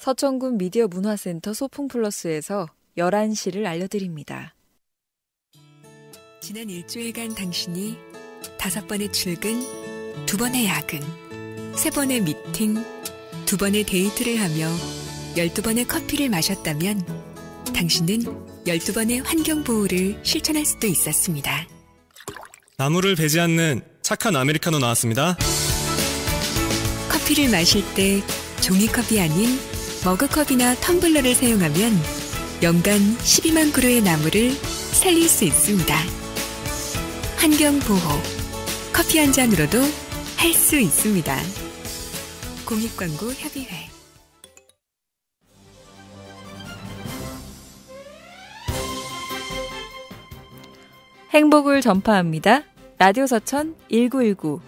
서천군 미디어 문화센터 소풍플러스에서 11시를 알려드립니다. 지난 일주일간 당신이 5번의 출근, 2번의 야근, 3번의 미팅, 2번의 데이트를 하며 12번의 커피를 마셨다면 당신은 12번의 환경보호를 실천할 수도 있었습니다. 나무를 베지 않는 착한 아메리카노 나왔습니다. 커피를 마실 때 종이컵이 아닌 머그컵이나 텀블러를 사용하면 연간 12만 그루의 나무를 살릴 수 있습니다. 환경보호, 커피 한 잔으로도 할 수 있습니다. 공익광고협의회. 행복을 전파합니다. 라디오 서천 1919.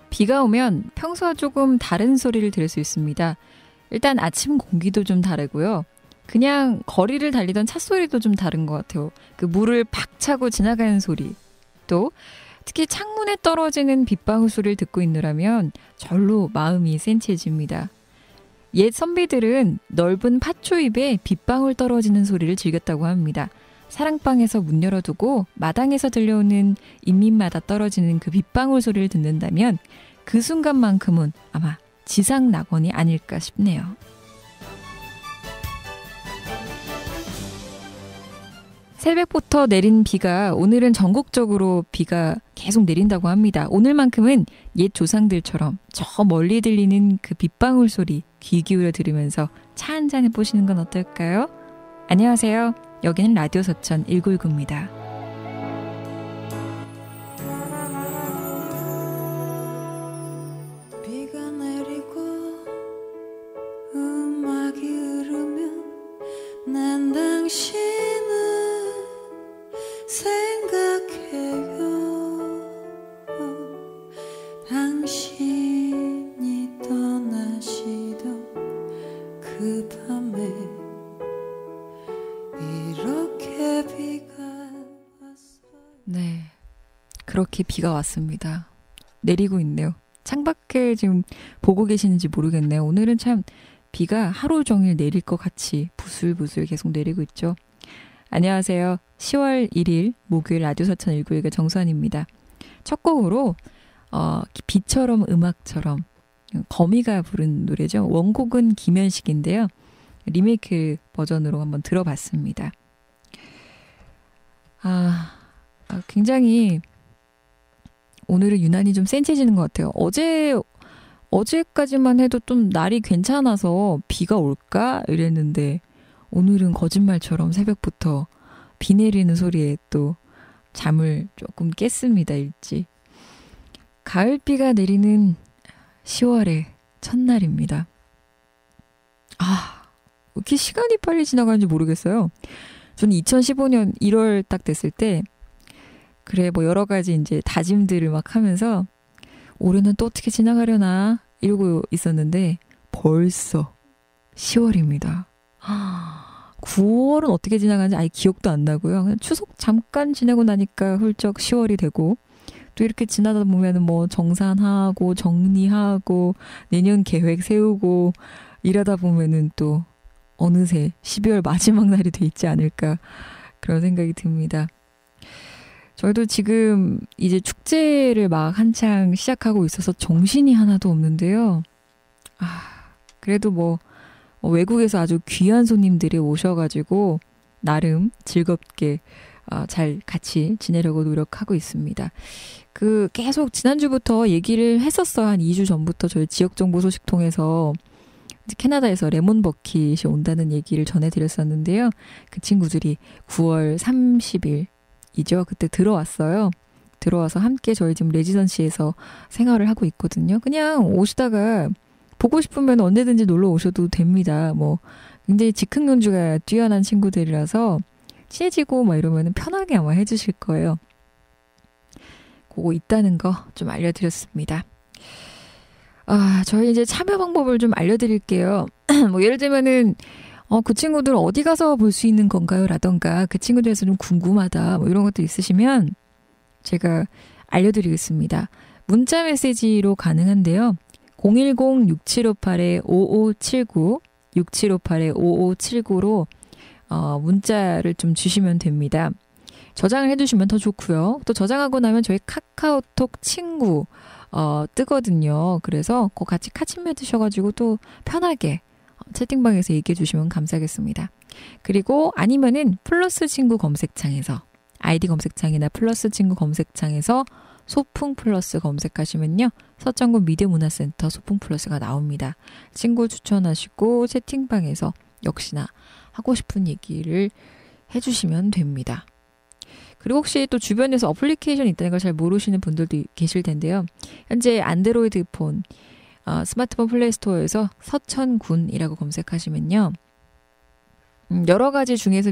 비가 오면 평소와 조금 다른 소리를 들을 수 있습니다. 일단 아침 공기도 좀 다르고요. 그냥 거리를 달리던 차 소리도 좀 다른 것 같아요. 그 물을 팍 차고 지나가는 소리. 또 특히 창문에 떨어지는 빗방울 소리를 듣고 있느라면 절로 마음이 센치해집니다. 옛 선비들은 넓은 팥초입에 빗방울 떨어지는 소리를 즐겼다고 합니다. 사랑방에서 문 열어두고 마당에서 들려오는 잇밑마다 떨어지는 그 빗방울 소리를 듣는다면 그 순간만큼은 아마 지상 낙원이 아닐까 싶네요. 새벽부터 내린 비가 오늘은 전국적으로 비가 계속 내린다고 합니다. 오늘만큼은 옛 조상들처럼 저 멀리 들리는 그 빗방울 소리 귀 기울여 들으면서 차 한잔 해보시는 건 어떨까요? 안녕하세요. 여기는 라디오 서천 1919입니다. 비가 내리고 음악이 흐르면 난 당신을 생각해요. 당신이 떠나시던 그 밤에 이렇게 비가 왔어요. 네, 그렇게 비가 왔습니다. 내리고 있네요. 창밖에 지금 보고 계시는지 모르겠네요. 오늘은 참 비가 하루 종일 내릴 것 같이 부슬부슬 계속 내리고 있죠. 안녕하세요. 10월 1일 목요일 라디오 서천 1919 정수환입니다. 첫 곡으로 비처럼 음악처럼 거미가 부른 노래죠. 원곡은 김현식인데요. 리메이크 버전으로 한번 들어봤습니다. 굉장히 오늘은 유난히 좀 센치해지는 것 같아요. 어제까지만 해도 좀 날이 괜찮아서 비가 올까 이랬는데 오늘은 거짓말처럼 새벽부터 비 내리는 소리에 또 잠을 조금 깼습니다. 일찍. 가을비가 내리는 10월의 첫날입니다. 왜 이렇게 시간이 빨리 지나가는지 모르겠어요. 저는 2015년 1월 딱 됐을 때 그래 뭐 여러 가지 이제 다짐들을 막 하면서 올해는 또 어떻게 지나가려나 이러고 있었는데 벌써 10월입니다. 9월은 어떻게 지나가는지 아예 기억도 안 나고요. 그냥 추석 잠깐 지내고 나니까 훌쩍 10월이 되고 또 이렇게 지나다 보면은 뭐 정산하고 정리하고 내년 계획 세우고 이러다 보면은 또 어느새 12월 마지막 날이 돼 있지 않을까 그런 생각이 듭니다. 저희도 지금 이제 축제를 막 한창 시작하고 있어서 정신이 하나도 없는데요. 그래도 뭐 외국에서 아주 귀한 손님들이 오셔가지고 나름 즐겁게 잘 같이 지내려고 노력하고 있습니다. 계속 지난주부터 얘기를 했었어요. 한 2주 전부터 저희 지역정보 소식 통해서 캐나다에서 레몬 버킷이 온다는 얘기를 전해드렸었는데요. 그 친구들이 9월 30일이죠. 그때 들어왔어요. 들어와서 함께 저희 지금 레지던시에서 생활을 하고 있거든요. 그냥 오시다가 보고 싶으면 언제든지 놀러 오셔도 됩니다. 뭐 굉장히 즉흥 연주가 뛰어난 친구들이라서 친해지고 막 이러면 편하게 아마 해주실 거예요. 그거 있다는 거 좀 알려드렸습니다. 저희 이제 참여 방법을 좀 알려드릴게요. 뭐 예를 들면은 그 친구들 어디 가서 볼 수 있는 건가요? 라던가 그 친구들에서 좀 궁금하다 뭐 이런 것도 있으시면 제가 알려드리겠습니다. 문자 메시지로 가능한데요. 010-6758-5579 6758-5579로 문자를 좀 주시면 됩니다. 저장을 해두시면 더 좋고요. 또 저장하고 나면 저희 카카오톡 친구 뜨거든요. 그래서 그거 같이 카침해 두셔가지고 또 편하게 채팅방에서 얘기해 주시면 감사하겠습니다. 그리고 아니면은 플러스 친구 검색창에서 아이디 검색창이나 플러스 친구 검색창에서 소풍 플러스 검색하시면요. 서천군 미디어 문화센터 소풍 플러스가 나옵니다. 친구 추천하시고 채팅방에서 역시나 하고 싶은 얘기를 해주시면 됩니다. 그리고 혹시 또 주변에서 어플리케이션이 있다는 걸 잘 모르시는 분들도 계실 텐데요. 현재 안드로이드 폰, 스마트폰 플레이스토어에서 서천군이라고 검색하시면요. 여러 가지 중에서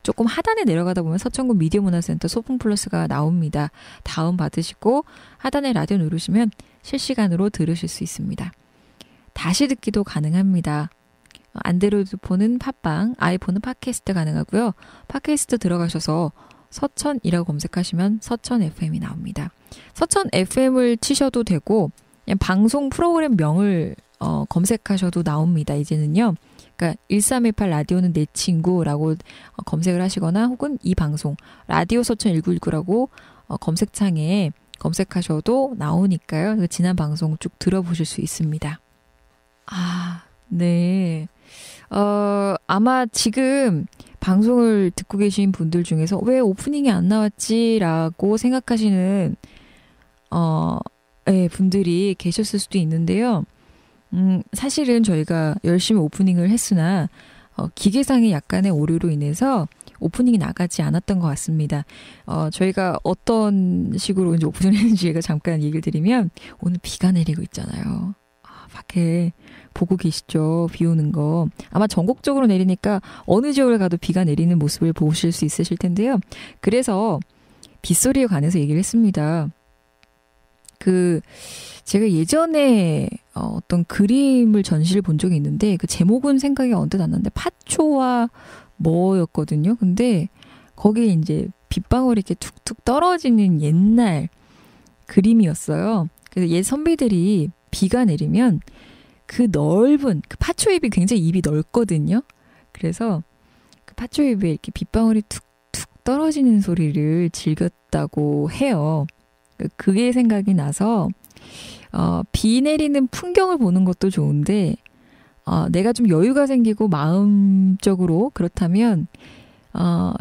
조금 하단에 내려가다 보면 서천군 미디어 문화센터 소풍 플러스가 나옵니다. 다운 받으시고 하단에 라디오 누르시면 실시간으로 들으실 수 있습니다. 다시 듣기도 가능합니다. 안드로이드 폰은 팟빵, 아이폰은 팟캐스트 가능하고요. 팟캐스트 들어가셔서 서천이라고 검색하시면 서천 FM이 나옵니다. 서천 FM을 치셔도 되고 그냥 방송 프로그램 명을 검색하셔도 나옵니다. 이제는요. 그러니까 1318 라디오는 내 친구라고 검색을 하시거나 혹은 이 방송 라디오 서천 1919라고 검색창에 검색하셔도 나오니까요. 지난 방송 쭉 들어보실 수 있습니다. 네. 아마 지금 방송을 듣고 계신 분들 중에서 왜 오프닝이 안 나왔지라고 생각하시는 분들이 계셨을 수도 있는데요. 사실은 저희가 열심히 오프닝을 했으나 기계상의 약간의 오류로 인해서 오프닝이 나가지 않았던 것 같습니다. 저희가 어떤 식으로 이제 오프닝을 했는지 제가 잠깐 얘기를 드리면 오늘 비가 내리고 있잖아요. 밖에 보고 계시죠? 비 오는 거. 아마 전국적으로 내리니까 어느 지역을 가도 비가 내리는 모습을 보실 수 있으실 텐데요. 그래서 빗소리에 관해서 얘기를 했습니다. 제가 예전에 어떤 그림을 전시를 본 적이 있는데 그 제목은 생각이 언뜻 안 나는데 파초와 뭐였거든요. 근데 거기에 이제 빗방울이 이렇게 툭툭 떨어지는 옛날 그림이었어요. 그래서 옛 선비들이 비가 내리면 그 넓은 그 파초잎이 굉장히 입이 넓거든요. 그래서 그 파초잎에 이렇게 빗방울이 툭툭 떨어지는 소리를 즐겼다고 해요. 그게 생각이 나서 비 내리는 풍경을 보는 것도 좋은데 내가 좀 여유가 생기고 마음적으로 그렇다면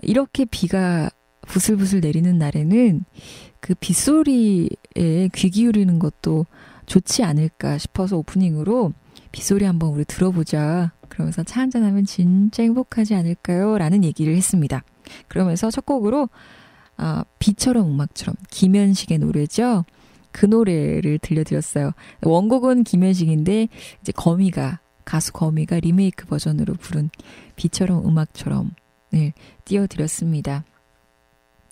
이렇게 비가 부슬부슬 내리는 날에는 그 빗소리에 귀 기울이는 것도 좋지 않을까 싶어서 오프닝으로 빗소리 한번 우리 들어보자. 그러면서 차 한잔하면 진짜 행복하지 않을까요? 라는 얘기를 했습니다. 그러면서 첫 곡으로 비처럼 음악처럼 김현식의 노래죠. 그 노래를 들려드렸어요. 원곡은 김현식인데 이제 가수 거미가 리메이크 버전으로 부른 비처럼 음악처럼을 띄워드렸습니다.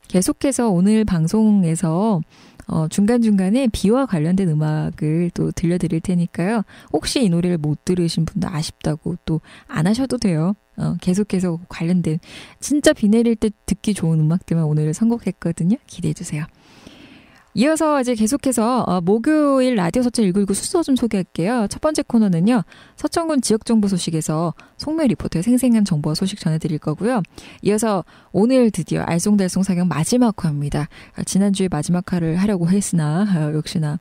계속해서 오늘 방송에서 중간중간에 비와 관련된 음악을 또 들려드릴 테니까요. 혹시 이 노래를 못 들으신 분들 아쉽다고 또 안 하셔도 돼요. 계속해서 관련된 진짜 비 내릴 때 듣기 좋은 음악들만 오늘 선곡했거든요. 기대해주세요. 이어서 이제 계속해서 목요일 라디오 서천 1919 순서 좀 소개할게요. 첫 번째 코너는요. 서천군 지역정보 소식에서 송묘 리포터의 생생한 정보와 소식 전해드릴 거고요. 이어서 오늘 드디어 알쏭달쏭 사경 마지막 화입니다. 지난주에 마지막 화를 하려고 했으나 역시나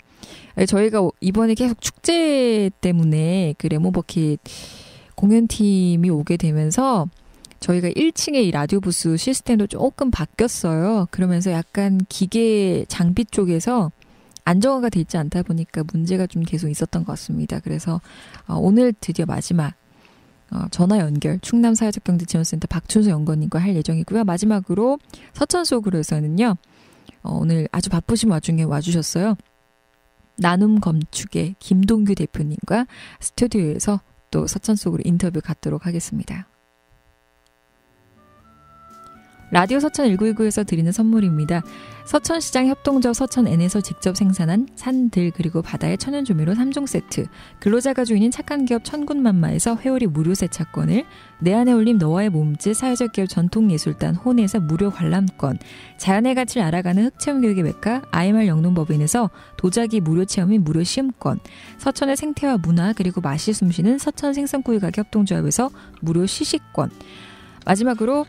저희가 이번에 계속 축제 때문에 그 레몬버킷 공연팀이 오게 되면서 저희가 1층에 이 라디오 부스 시스템도 조금 바뀌었어요. 그러면서 약간 기계 장비 쪽에서 안정화가 돼 있지 않다 보니까 문제가 좀 계속 있었던 것 같습니다. 그래서 오늘 드디어 마지막 전화 연결 충남 사회적경제지원센터 박춘수 연구원님과 할 예정이고요. 마지막으로 서천 속으로서는요. 오늘 아주 바쁘신 와중에 와주셨어요. 나눔 건축의 김동규 대표님과 스튜디오에서 또 서천 속으로 인터뷰 갖도록 하겠습니다. 라디오 서천 1919에서 드리는 선물입니다. 서천시장 협동조합 서천N에서 직접 생산한 산들 그리고 바다의 천연조미료 3종 세트, 근로자가 주인인 착한 기업 천군만마에서 회오리 무료 세차권을, 내 안에 올림 너와의 몸짓 사회적 기업 전통예술단 혼에서 무료 관람권, 자연의 가치를 알아가는 흑체험교육의 메카 IMR 영농법인에서 도자기 무료 체험인 무료 시음권, 서천의 생태와 문화 그리고 맛이 숨쉬는 서천 생선구이가게 협동조합에서 무료 시식권, 마지막으로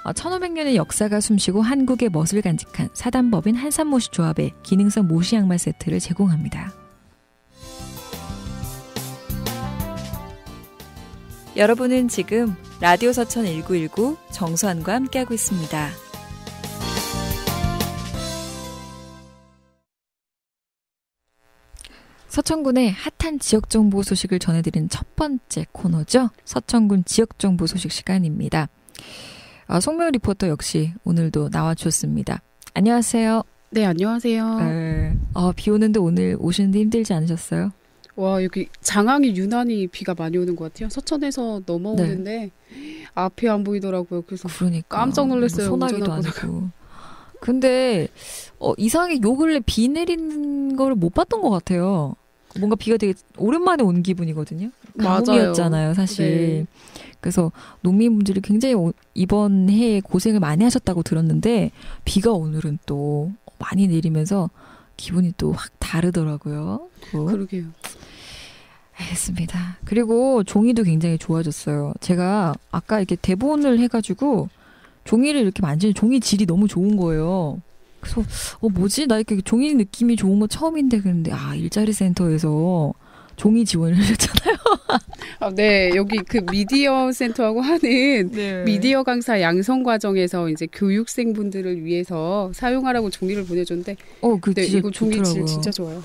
1500년의 역사가 숨쉬고 한국의 멋을 간직한 사단법인 한산모시조합의 기능성 모시 양말 세트를 제공합니다. 여러분은 지금 라디오 서천 1919 정수환과 함께하고 있습니다. 서천군의 핫한 지역정보 소식을 전해드리는 첫 번째 코너죠. 서천군 지역정보 소식 시간입니다. 송명 리포터 역시 오늘도 나와주셨습니다. 안녕하세요. 네, 안녕하세요. 비 오는데 오늘 오시는데 힘들지 않으셨어요? 와, 여기 장항이 유난히 비가 많이 오는 것 같아요. 서천에서 넘어오는데 앞이 안 보이더라고요. 그래서 그러니까 깜짝 놀랐어요. 소나기도 아니고. 근데 이상하게 요 근래 비 내리는 걸 못 봤던 것 같아요. 뭔가 비가 되게 오랜만에 온 기분이거든요. 가뭄이었잖아요, 사실. 네. 그래서 농민분들이 굉장히 이번 해에 고생을 많이 하셨다고 들었는데 비가 오늘은 또 많이 내리면서 기분이 또 확 다르더라고요. 그러게요. 알겠습니다. 그리고 종이도 굉장히 좋아졌어요. 제가 아까 이렇게 대본을 해가지고 종이를 이렇게 만지는 종이 질이 너무 좋은 거예요. 그래서 뭐지? 나 이렇게 종이 느낌이 좋은 거 처음인데 그런데 일자리 센터에서 종이 지원을 해줬잖아요. 네, 여기 그 미디어 센터하고 하는 네. 미디어 강사 양성 과정에서 이제 교육생분들을 위해서 사용하라고 종이를 보내줬는데, 네, 이거 종이 질 진짜 좋아요.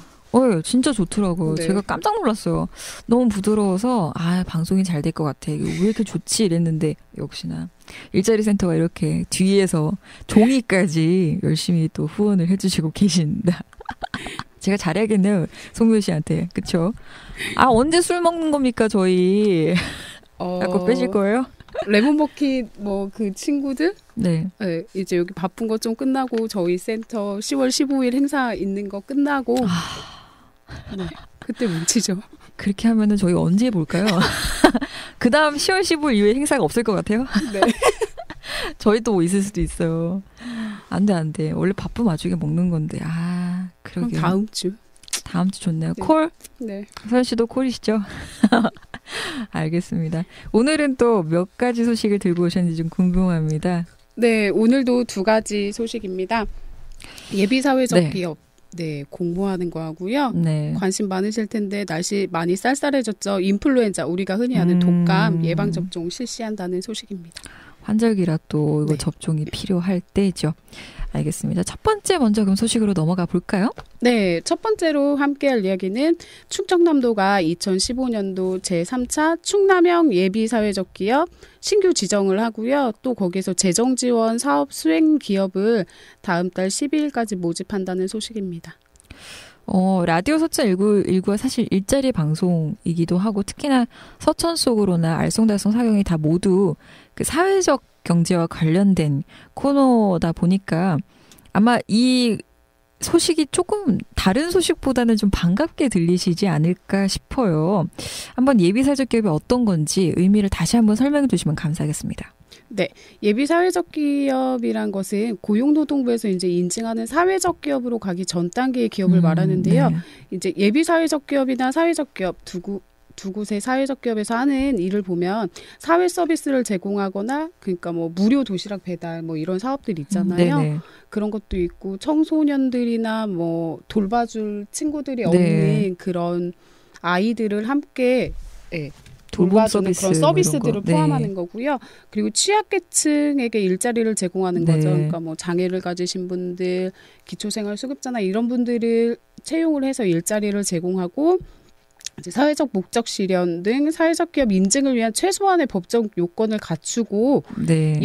진짜 좋더라고요. 네. 제가 깜짝 놀랐어요. 너무 부드러워서 방송이 잘 될 것 같아. 왜 이렇게 좋지? 이랬는데 역시나 일자리 센터가 이렇게 뒤에서 종이까지 열심히 또 후원을 해주시고 계신다. 제가 잘해야겠네요. 송묘 씨한테. 그쵸? 언제 술 먹는 겁니까 저희? 자꾸 빼실 거예요? 레몬버킷 그 친구들? 네. 네. 이제 여기 바쁜 거 좀 끝나고 저희 센터 10월 15일 행사 있는 거 끝나고 네, 그때 뭉치죠. 그렇게 하면은 저희 언제 볼까요? 그 다음 10월 15일 이후에 행사가 없을 것 같아요. 네. 저희도 있을 수도 있어요. 안 돼. 원래 바쁜 와중에 먹는 건데. 그러게요. 그럼 다음 주. 다음 주 좋네요. 네. 콜? 네. 서현 씨도 콜이시죠? 알겠습니다. 오늘은 또 몇 가지 소식을 들고 오셨는지 좀 궁금합니다. 네, 오늘도 두 가지 소식입니다. 예비사회적 네. 기업. 네, 공모하는 거하고요. 네. 관심 많으실 텐데 날씨 많이 쌀쌀해졌죠. 인플루엔자, 우리가 흔히 아는 독감 예방접종 실시한다는 소식입니다. 환절기라 또 이거 네. 접종이 필요할 때죠. 알겠습니다. 첫 번째 먼저 그럼 소식으로 넘어가 볼까요? 네, 첫 번째로 함께할 이야기는 충청남도가 2015년도 제3차 충남형 예비사회적 기업 신규 지정을 하고요. 또 거기서 재정지원 사업 수행 기업을 다음 달 12일까지 모집한다는 소식입니다. 라디오 서천 1919가 사실 일자리 방송이기도 하고 특히나 서천 속으로나 알쏭달쏭 사경이 다 모두 그 사회적 경제와 관련된 코너다 보니까 아마 이 소식이 조금 다른 소식보다는 좀 반갑게 들리시지 않을까 싶어요. 한번 예비사회적 기업이 어떤 건지 의미를 다시 한번 설명해 주시면 감사하겠습니다. 네, 예비사회적 기업이란 것은 고용노동부에서 이제 인증하는 사회적 기업으로 가기 전 단계의 기업을 말하는데요. 네. 이제 예비사회적 기업이나 사회적 기업 두 곳의 사회적 기업에서 하는 일을 보면 사회 서비스를 제공하거나 그러니까 무료 도시락 배달 이런 사업들 있잖아요. 네네. 그런 것도 있고 청소년들이나 돌봐줄 친구들이 네. 없는 그런 아이들을 함께 돌봐주는 그런 서비스들을 포함하는 거고요. 그리고 취약계층에게 일자리를 제공하는 거죠. 그러니까 장애를 가지신 분들, 기초생활수급자나 이런 분들을 채용을 해서 일자리를 제공하고 이제 사회적 목적 실현 등 사회적 기업 인증을 위한 최소한의 법적 요건을 갖추고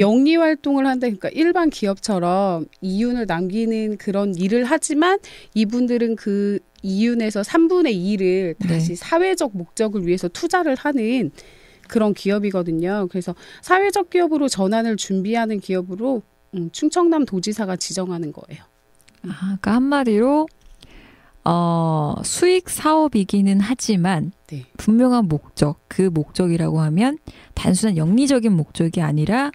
영리 활동을 한다. 그러니까 일반 기업처럼 이윤을 남기는 그런 일을 하지만 이분들은 그 이윤에서 3분의 2를 다시 사회적 목적을 위해서 투자를 하는 그런 기업이거든요. 그래서 사회적 기업으로 전환을 준비하는 기업으로 충청남 도지사가 지정하는 거예요. 그러니까 한마디로 수익 사업이기는 하지만 네. 분명한 목적, 그 목적이라고 하면 단순한 영리적인 목적이 아니라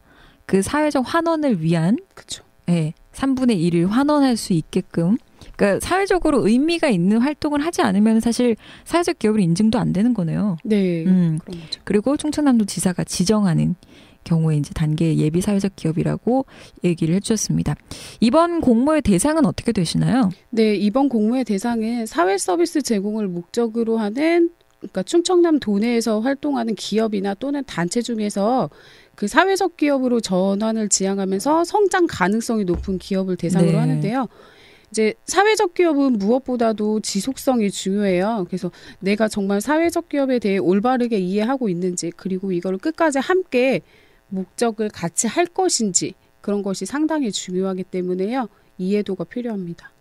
그 사회적 환원을 위한 그렇죠. 네, 3분의 1을 환원할 수 있게끔 그러니까 사회적으로 의미가 있는 활동을 하지 않으면 사실 사회적 기업으로 인증도 안 되는 거네요. 네, 그런 거죠. 그리고 충청남도 지사가 지정하는 경우에 이제 단계 예비 사회적 기업이라고 얘기를 해주셨습니다. 이번 공모의 대상은 어떻게 되시나요? 네, 이번 공모의 대상은 사회 서비스 제공을 목적으로 하는 그러니까 충청남 도내에서 활동하는 기업이나 또는 단체 중에서 그 사회적 기업으로 전환을 지향하면서 성장 가능성이 높은 기업을 대상으로 네. 하는데요. 이제 사회적 기업은 무엇보다도 지속성이 중요해요. 그래서 내가 정말 사회적 기업에 대해 올바르게 이해하고 있는지 그리고 이거를 끝까지 함께 목적을 같이 할 것인지 그런 것이 상당히 중요하기 때문에요. 이해도가 필요합니다.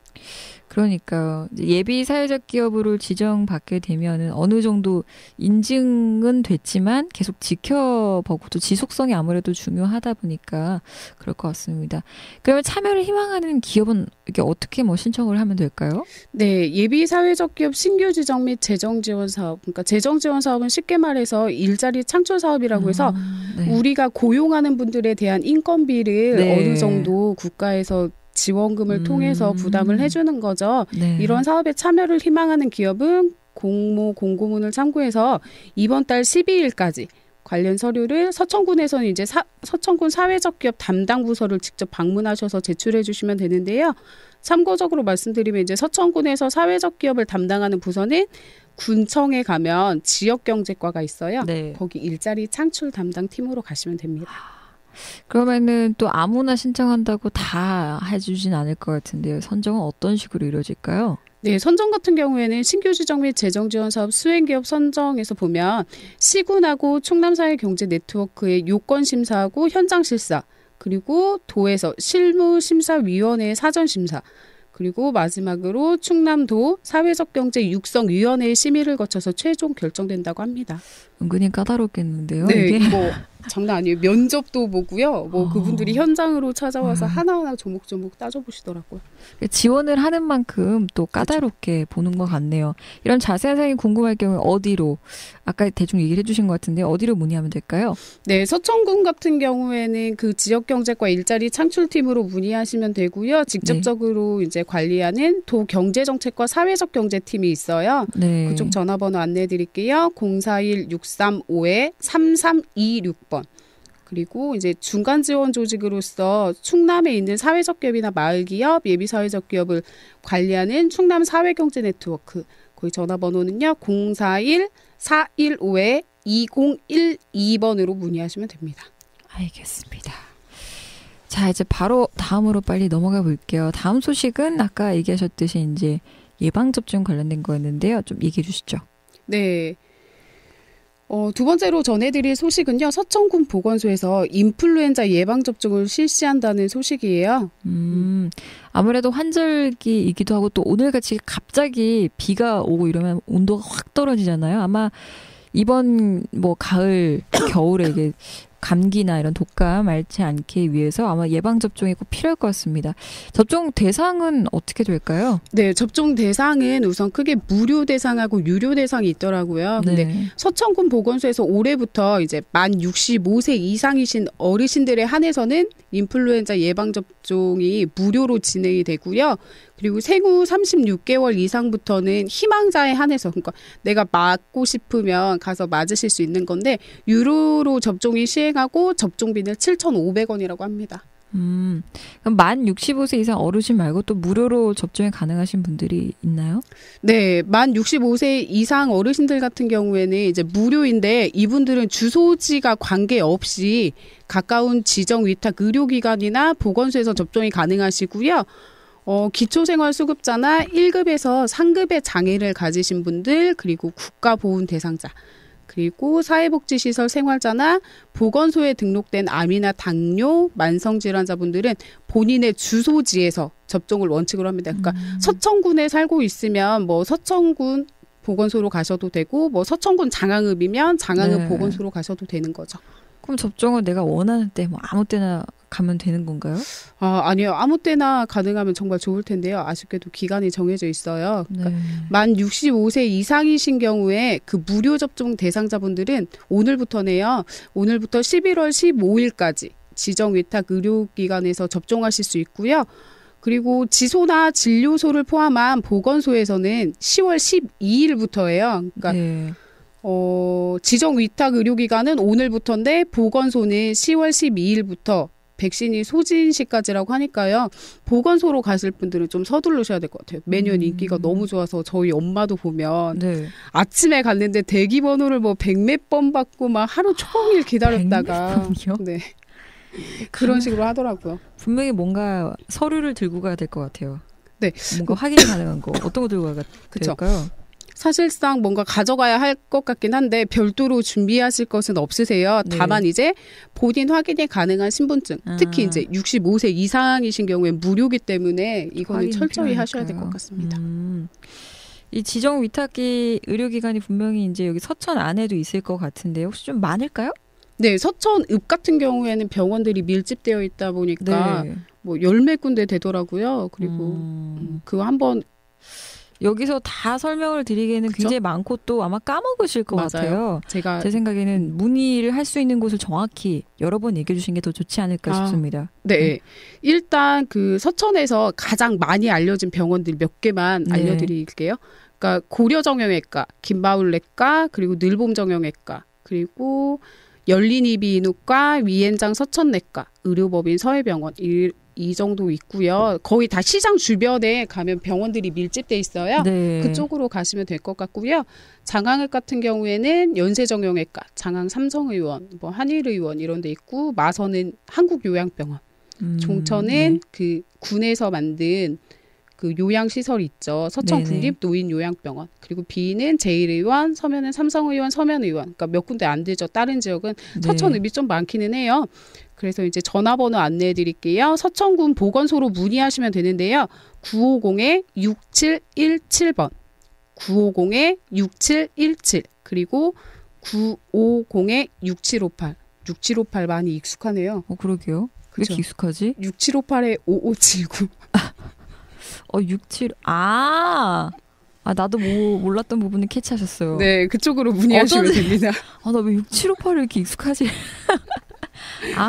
그러니까 예비 사회적 기업으로 지정받게 되면은 어느 정도 인증은 됐지만 계속 지켜보고 또 지속성이 아무래도 중요하다 보니까 그럴 것 같습니다. 그러면 참여를 희망하는 기업은 이게 어떻게 신청을 하면 될까요? 네, 예비 사회적 기업 신규 지정 및 재정 지원 사업. 그러니까 재정 지원 사업은 쉽게 말해서 일자리 창출 사업이라고 해서 네. 우리가 고용하는 분들에 대한 인건비를 네. 어느 정도 국가에서 지원금을 통해서 부담을 해주는 거죠. 네. 이런 사업에 참여를 희망하는 기업은 공모 공고문을 참고해서 이번 달 12일까지 관련 서류를 서천군에서는 이제 서천군 사회적 기업 담당 부서를 직접 방문하셔서 제출해 주시면 되는데요. 참고적으로 말씀드리면 이제 서천군에서 사회적 기업을 담당하는 부서는 군청에 가면 지역경제과가 있어요. 네. 거기 일자리 창출 담당 팀으로 가시면 됩니다. 그러면은 또 아무나 신청한다고 다 해주진 않을 것 같은데요. 선정은 어떤 식으로 이루어질까요? 네, 선정 같은 경우에는 신규 지정 및 재정 지원 사업 수행기업 선정에서 보면 시군하고 충남사회경제네트워크의 요건 심사하고 현장 실사, 그리고 도에서 실무심사위원회의 사전 심사, 그리고 마지막으로 충남도 사회적 경제 육성위원회의 심의를 거쳐서 최종 결정된다고 합니다. 은근히 까다롭겠는데요. 네, 이게? 이거 장난 아니에요. 면접도 보고요. 그분들이 현장으로 찾아와서 하나하나 조목조목 따져보시더라고요. 지원을 하는 만큼 또 까다롭게 보는 것 같네요. 이런 자세한 사항이 궁금할 경우에 어디로 아까 대충 얘기를 해주신 것 같은데 어디로 문의하면 될까요? 네, 서천군 같은 경우에는 그 지역경제과 일자리 창출팀으로 문의하시면 되고요. 직접적으로 이제 관리하는 도경제정책과 사회적 경제팀이 있어요. 네. 그쪽 전화번호 안내해드릴게요. 041-6352-3326번. 그리고 이제 중간 지원 조직으로서 충남에 있는 사회적 기업이나 마을 기업, 예비 사회적 기업을 관리하는 충남 사회경제 네트워크. 거기 전화번호는요. 041-415-2012번으로 문의하시면 됩니다. 알겠습니다. 자, 이제 바로 다음으로 빨리 넘어가 볼게요. 다음 소식은 아까 얘기하셨듯이 이제 예방접종 관련된 거였는데요. 좀 얘기해 주시죠. 네. 두 번째로 전해드릴 소식은요. 서천군 보건소에서 인플루엔자 예방접종을 실시한다는 소식이에요. 아무래도 환절기이기도 하고 또 오늘같이 갑자기 비가 오고 이러면 온도가 확 떨어지잖아요. 아마 이번 가을, 겨울에 이게 감기나 이런 독감 앓지 않기 위해서 아마 예방접종이 꼭 필요할 것 같습니다. 접종 대상은 어떻게 될까요? 네, 접종 대상은 우선 크게 무료 대상하고 유료 대상이 있더라고요. 근데 네. 서천군 보건소에서 올해부터 이제 만 65세 이상이신 어르신들에 한해서는 인플루엔자 예방접종이 무료로 진행이 되고요. 그리고 생후 36개월 이상부터는 희망자에 한해서 그러니까 내가 맞고 싶으면 가서 맞으실 수 있는 건데 유료로 접종이 시행하고 접종비는 7,500원이라고 합니다. 그럼 만 65세 이상 어르신 말고 또 무료로 접종이 가능하신 분들이 있나요? 네, 만 65세 이상 어르신들 같은 경우에는 이제 무료인데 이분들은 주소지가 관계없이 가까운 지정 위탁 의료기관이나 보건소에서 접종이 가능하시고요. 기초생활수급자나 1급에서 상급의 장애를 가지신 분들, 그리고 국가보훈 대상자, 그리고 사회복지시설 생활자나 보건소에 등록된 암이나 당뇨, 만성질환자분들은 본인의 주소지에서 접종을 원칙으로 합니다. 그러니까 서천군에 살고 있으면 서천군 보건소로 가셔도 되고 서천군 장항읍이면 장항읍 네. 보건소로 가셔도 되는 거죠. 그럼 접종을 내가 원하는 때 아무 때나 가면 되는 건가요? 아니요. 아무 때나 가능하면 정말 좋을 텐데요. 아쉽게도 기간이 정해져 있어요. 그러니까 만 65세 이상이신 경우에 그 무료 접종 대상자분들은 오늘부터네요. 오늘부터 11월 15일까지 지정 위탁 의료기관에서 접종하실 수 있고요. 그리고 지소나 진료소를 포함한 보건소에서는 10월 12일부터예요. 그러니까 네. 지정 위탁 의료기관은 오늘부터인데 보건소는 10월 12일부터 백신이 소진 시까지라고 하니까요. 보건소로 가실 분들은 좀 서두르셔야 될 것 같아요. 매년 인기가 너무 좋아서 저희 엄마도 보면 네. 아침에 갔는데 대기번호를 뭐 100몇 번 받고 막 하루 종일 기다렸다가 100몇 네. 그런 식으로 하더라고요. 분명히 뭔가 서류를 들고 가야 될 것 같아요. 네. 뭔가 확인이 가능한 거 어떤 거 들고 가야 될까요? 사실상 뭔가 가져가야 할 것 같긴 한데 별도로 준비하실 것은 없으세요. 네. 다만 이제 본인 확인이 가능한 신분증, 특히 이제 65세 이상이신 경우에 무료기 때문에 이거는 철저히 하셔야 될 것 같습니다. 이 지정 위탁기 의료기관이 분명히 이제 여기 서천 안에도 있을 것 같은데 혹시 좀 많을까요? 네, 서천읍 같은 경우에는 병원들이 밀집되어 있다 보니까 네. 뭐 10몇 군데 되더라고요. 그리고 그거 한번 여기서 다 설명을 드리기에는 그쵸? 굉장히 많고 또 아마 까먹으실 것 맞아요. 같아요. 제가 제 생각에는 문의를 할 수 있는 곳을 정확히 여러 번 얘기해 주신 게 더 좋지 않을까 싶습니다. 네. 일단 그 서천에서 가장 많이 알려진 병원들 몇 개만 네. 알려드릴게요. 그러니까 고려정형외과, 김바울내과, 그리고 늘봄정형외과, 그리고 열린이비인후과, 위엔장 서천내과, 의료법인 서해병원 이 정도 있고요. 거의 다 시장 주변에 가면 병원들이 밀집돼 있어요. 네. 그쪽으로 가시면 될 것 같고요. 장항읍 같은 경우에는 연세정형외과, 장항 삼성의원, 뭐 한일의원 이런 데 있고, 마선은 한국요양병원, 종천은 네. 그 군에서 만든 그 요양시설 있죠. 서천 네네. 국립노인요양병원. 그리고 B는 제1의원, 서면은 삼성의원, 서면의원. 그러니까 몇 군데 안 되죠. 다른 지역은 네. 서천읍이 좀 많기는 해요. 그래서 이제 전화번호 안내해 드릴게요. 서천군 보건소로 문의하시면 되는데요. 950-6717번. 950-6717. 그리고 950-6758. 6758 많이 익숙하네요. 그러게요. 왜 이렇게 그쵸? 익숙하지? 6758에 5579. 67. 나도 몰랐던 부분을 캐치하셨어요. 네, 그쪽으로 문의하시면 됩니다. 나 왜 6758을 이렇게 익숙하지?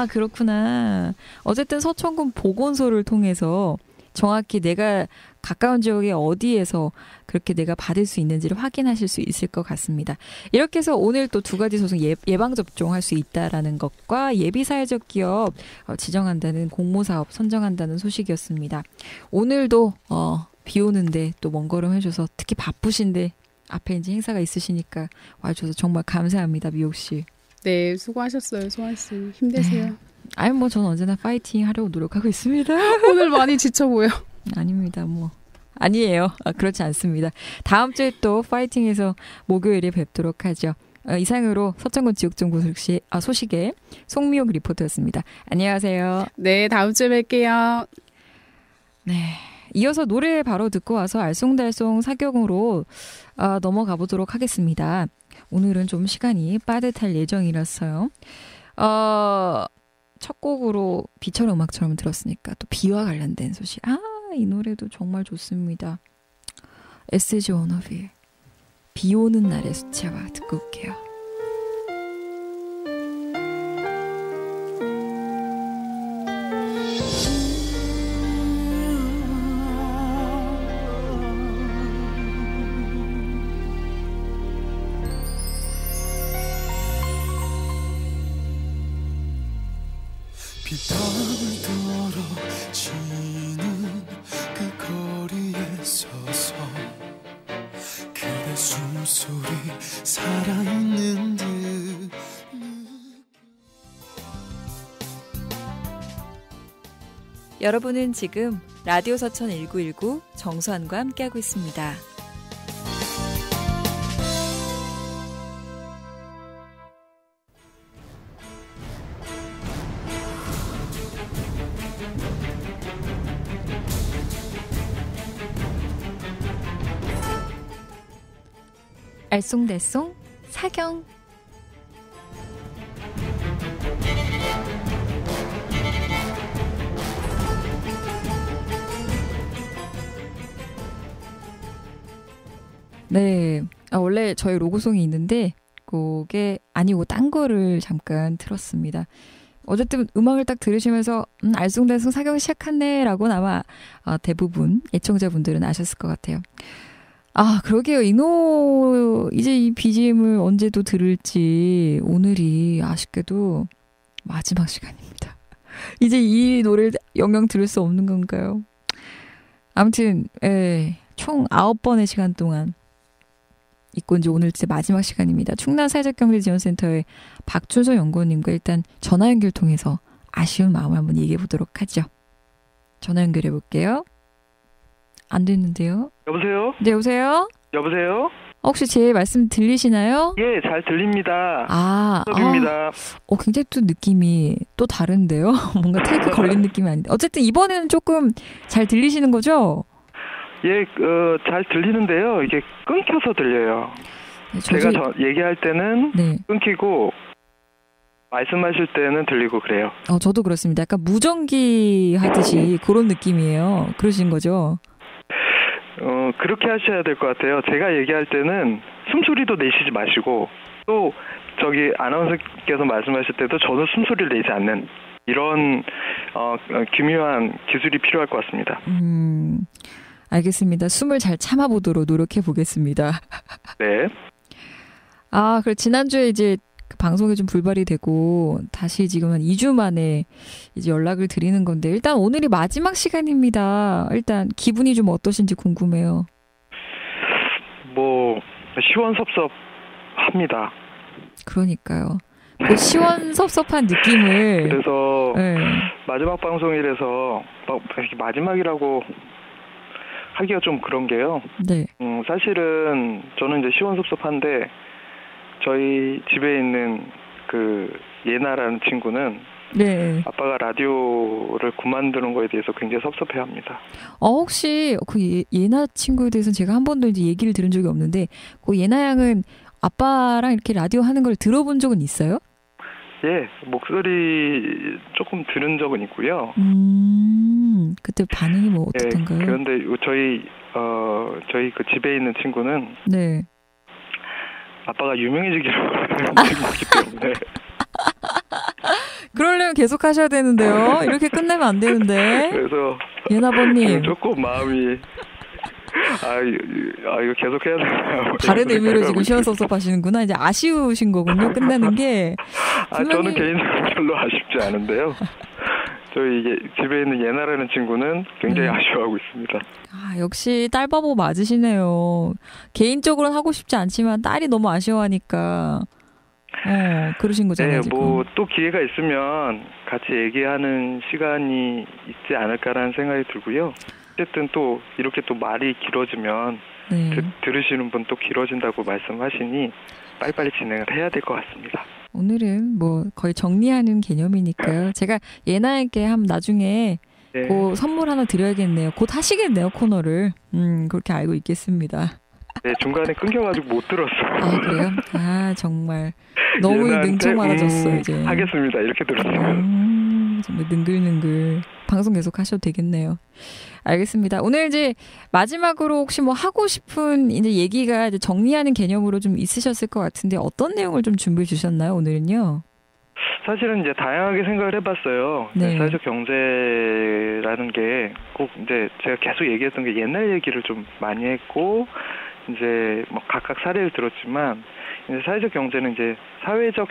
그렇구나. 어쨌든 서천군 보건소를 통해서 정확히 내가 가까운 지역에 어디에서 그렇게 내가 받을 수 있는지를 확인하실 수 있을 것 같습니다. 이렇게 해서 오늘 또 두 가지 소송 예방접종할 수 있다라는 것과 예비사회적 기업 지정한다는 공모사업 선정한다는 소식이었습니다. 오늘도 비 오는데 또 먼 걸음 해줘서 특히 바쁘신데 앞에 이제 행사가 있으시니까 와주셔서 정말 감사합니다. 미옥 씨. 네, 수고하셨어요. 소환 씨. 힘내세요. 네. 전 언제나 파이팅 하려고 노력하고 있습니다. 오늘 많이 지쳐 보여. 아닙니다. 아니에요. 그렇지 않습니다. 다음 주에 또 파이팅해서 목요일에 뵙도록 하죠. 이상으로 서천군 지역정보 소식의 송미옥 리포터였습니다. 안녕하세요. 네, 다음 주에 뵐게요. 네. 이어서 노래 바로 듣고 와서 알쏭달쏭 사경으로 넘어가 보도록 하겠습니다. 오늘은 좀 시간이 빠듯할 예정이라서요. 첫 곡으로 비처럼 음악처럼 들었으니까 또 비와 관련된 소식. 이 노래도 정말 좋습니다. SG 워너비의 비 오는 날의 수채화 듣고 올게요. 비방울 떨어지는 그 거리에 서서 그대 숨소리 살아있는 듯 여러분은 지금 라디오 서천 1919 정수환과 함께하고 있습니다. 알쏭달쏭 사경. 네. 원래 저희 로고송이 있는데 그게 아니고 딴 거를 잠깐 틀었습니다. 어쨌든 음악을 딱 들으시면서 알쏭달쏭 사경 시작했네라고 아마 대부분 애청자분들은 아셨을 것 같아요. 그러게요. 이제 이 BGM을 언제 또 들을지 오늘이 아쉽게도 마지막 시간입니다. 이제 이 노래를 영영 들을 수 없는 건가요? 아무튼 총 9번의 시간 동안 있고 이제 오늘 진짜 마지막 시간입니다. 충남 사회적경제지원센터의 박준서 연구원님과 일단 전화 연결 통해서 아쉬운 마음을 한번 얘기해 보도록 하죠. 전화 연결해 볼게요. 안 됐는데요. 여보세요? 네, 여보세요? 여보세요? 혹시 제 말씀 들리시나요? 예, 잘 들립니다. 입니다. 굉장히 또 느낌이 또 다른데요? 뭔가 테이프 걸린 느낌이 아닌데. 어쨌든 이번에는 조금 잘 들리시는 거죠? 예, 잘 들리는데요. 이게 끊겨서 들려요. 네, 제가 얘기할 때는 네. 끊기고 말씀하실 때는 들리고 그래요. 저도 그렇습니다. 약간 무전기 하듯이 그런 느낌이에요. 그러신 거죠? 그렇게 하셔야 될 것 같아요. 제가 얘기할 때는 숨소리도 내쉬지 마시고 또 저기 아나운서께서 말씀하실 때도 저는 숨소리를 내지 않는 이런 기묘한 기술이 필요할 것 같습니다. 알겠습니다. 숨을 잘 참아보도록 노력해 보겠습니다. 네. 그래 지난주에 이제 방송이 좀 불발이 되고 다시 지금 한 2주 만에 이제 연락을 드리는 건데 일단 오늘이 마지막 시간입니다. 일단 기분이 좀 어떠신지 궁금해요. 뭐 시원섭섭합니다. 그러니까요. 그 시원섭섭한 느낌을 그래서 네. 마지막 방송이라서 마지막이라고 하기가 좀 그런 게요. 네. 사실은 저는 이제 시원섭섭한데 저희 집에 있는 그 예나라는 친구는 네. 아빠가 라디오를 그만두는 거에 대해서 굉장히 섭섭해합니다. 혹시 그 예나 친구에 대해서는 제가 한 번도 이제 얘기를 들은 적이 없는데 그 예나 양은 아빠랑 이렇게 라디오 하는 걸 들어본 적은 있어요? 예, 목소리 조금 들은 적은 있고요. 그때 반응이 뭐 어떻던가요? 예, 그런데 저희 그 집에 있는 친구는 네. 아빠가 유명해지기를 바라는 친구이기 때문에 그러려면 계속 하셔야 되는데요. 이렇게 끝내면 안 되는데. 그래서 예나버님 조금 마음이 이거 계속 해야 되나 다른 의미로 지금 시원섭섭하시는구나. 이제 아쉬우신 거군요. 끝나는 게. 저는 개인적으로 별로 아쉽지 않은데요. 저희 집에 있는 예나라는 친구는 굉장히 아쉬워하고 있습니다. 역시 딸 바보 맞으시네요. 개인적으로는 하고 싶지 않지만 딸이 너무 아쉬워하니까 그러신 거잖아요. 네, 뭐 또 기회가 있으면 같이 얘기하는 시간이 있지 않을까라는 생각이 들고요. 어쨌든 또 이렇게 또 말이 길어지면 들으시는 분 또 길어진다고 말씀하시니 빨리빨리 진행을 해야 될 것 같습니다. 오늘은 뭐 거의 정리하는 개념이니까요. 제가 예나에게 나중에 그 선물 하나 드려야겠네요. 곧 하시겠네요, 코너를. 그렇게 알고 있겠습니다. 네, 중간에 끊겨가지고 못 들었어요. 그래요? 정말 너무 능청 많아졌어 이제. 하겠습니다. 이렇게 들었어요. 정말 능글능글 방송 계속 하셔도 되겠네요. 알겠습니다. 오늘 이제 마지막으로 혹시 뭐 하고 싶은 이제 얘기가 이제 정리하는 개념으로 좀 있으셨을 것 같은데 어떤 내용을 좀 준비해 주셨나요? 오늘은요? 사실은 이제 다양하게 생각을 해봤어요. 네. 사회적 경제라는 게 꼭 이제 제가 계속 얘기했던 게 옛날 얘기를 좀 많이 했고 이제 뭐 각각 사례를 들었지만 이제 사회적 경제는 이제 사회적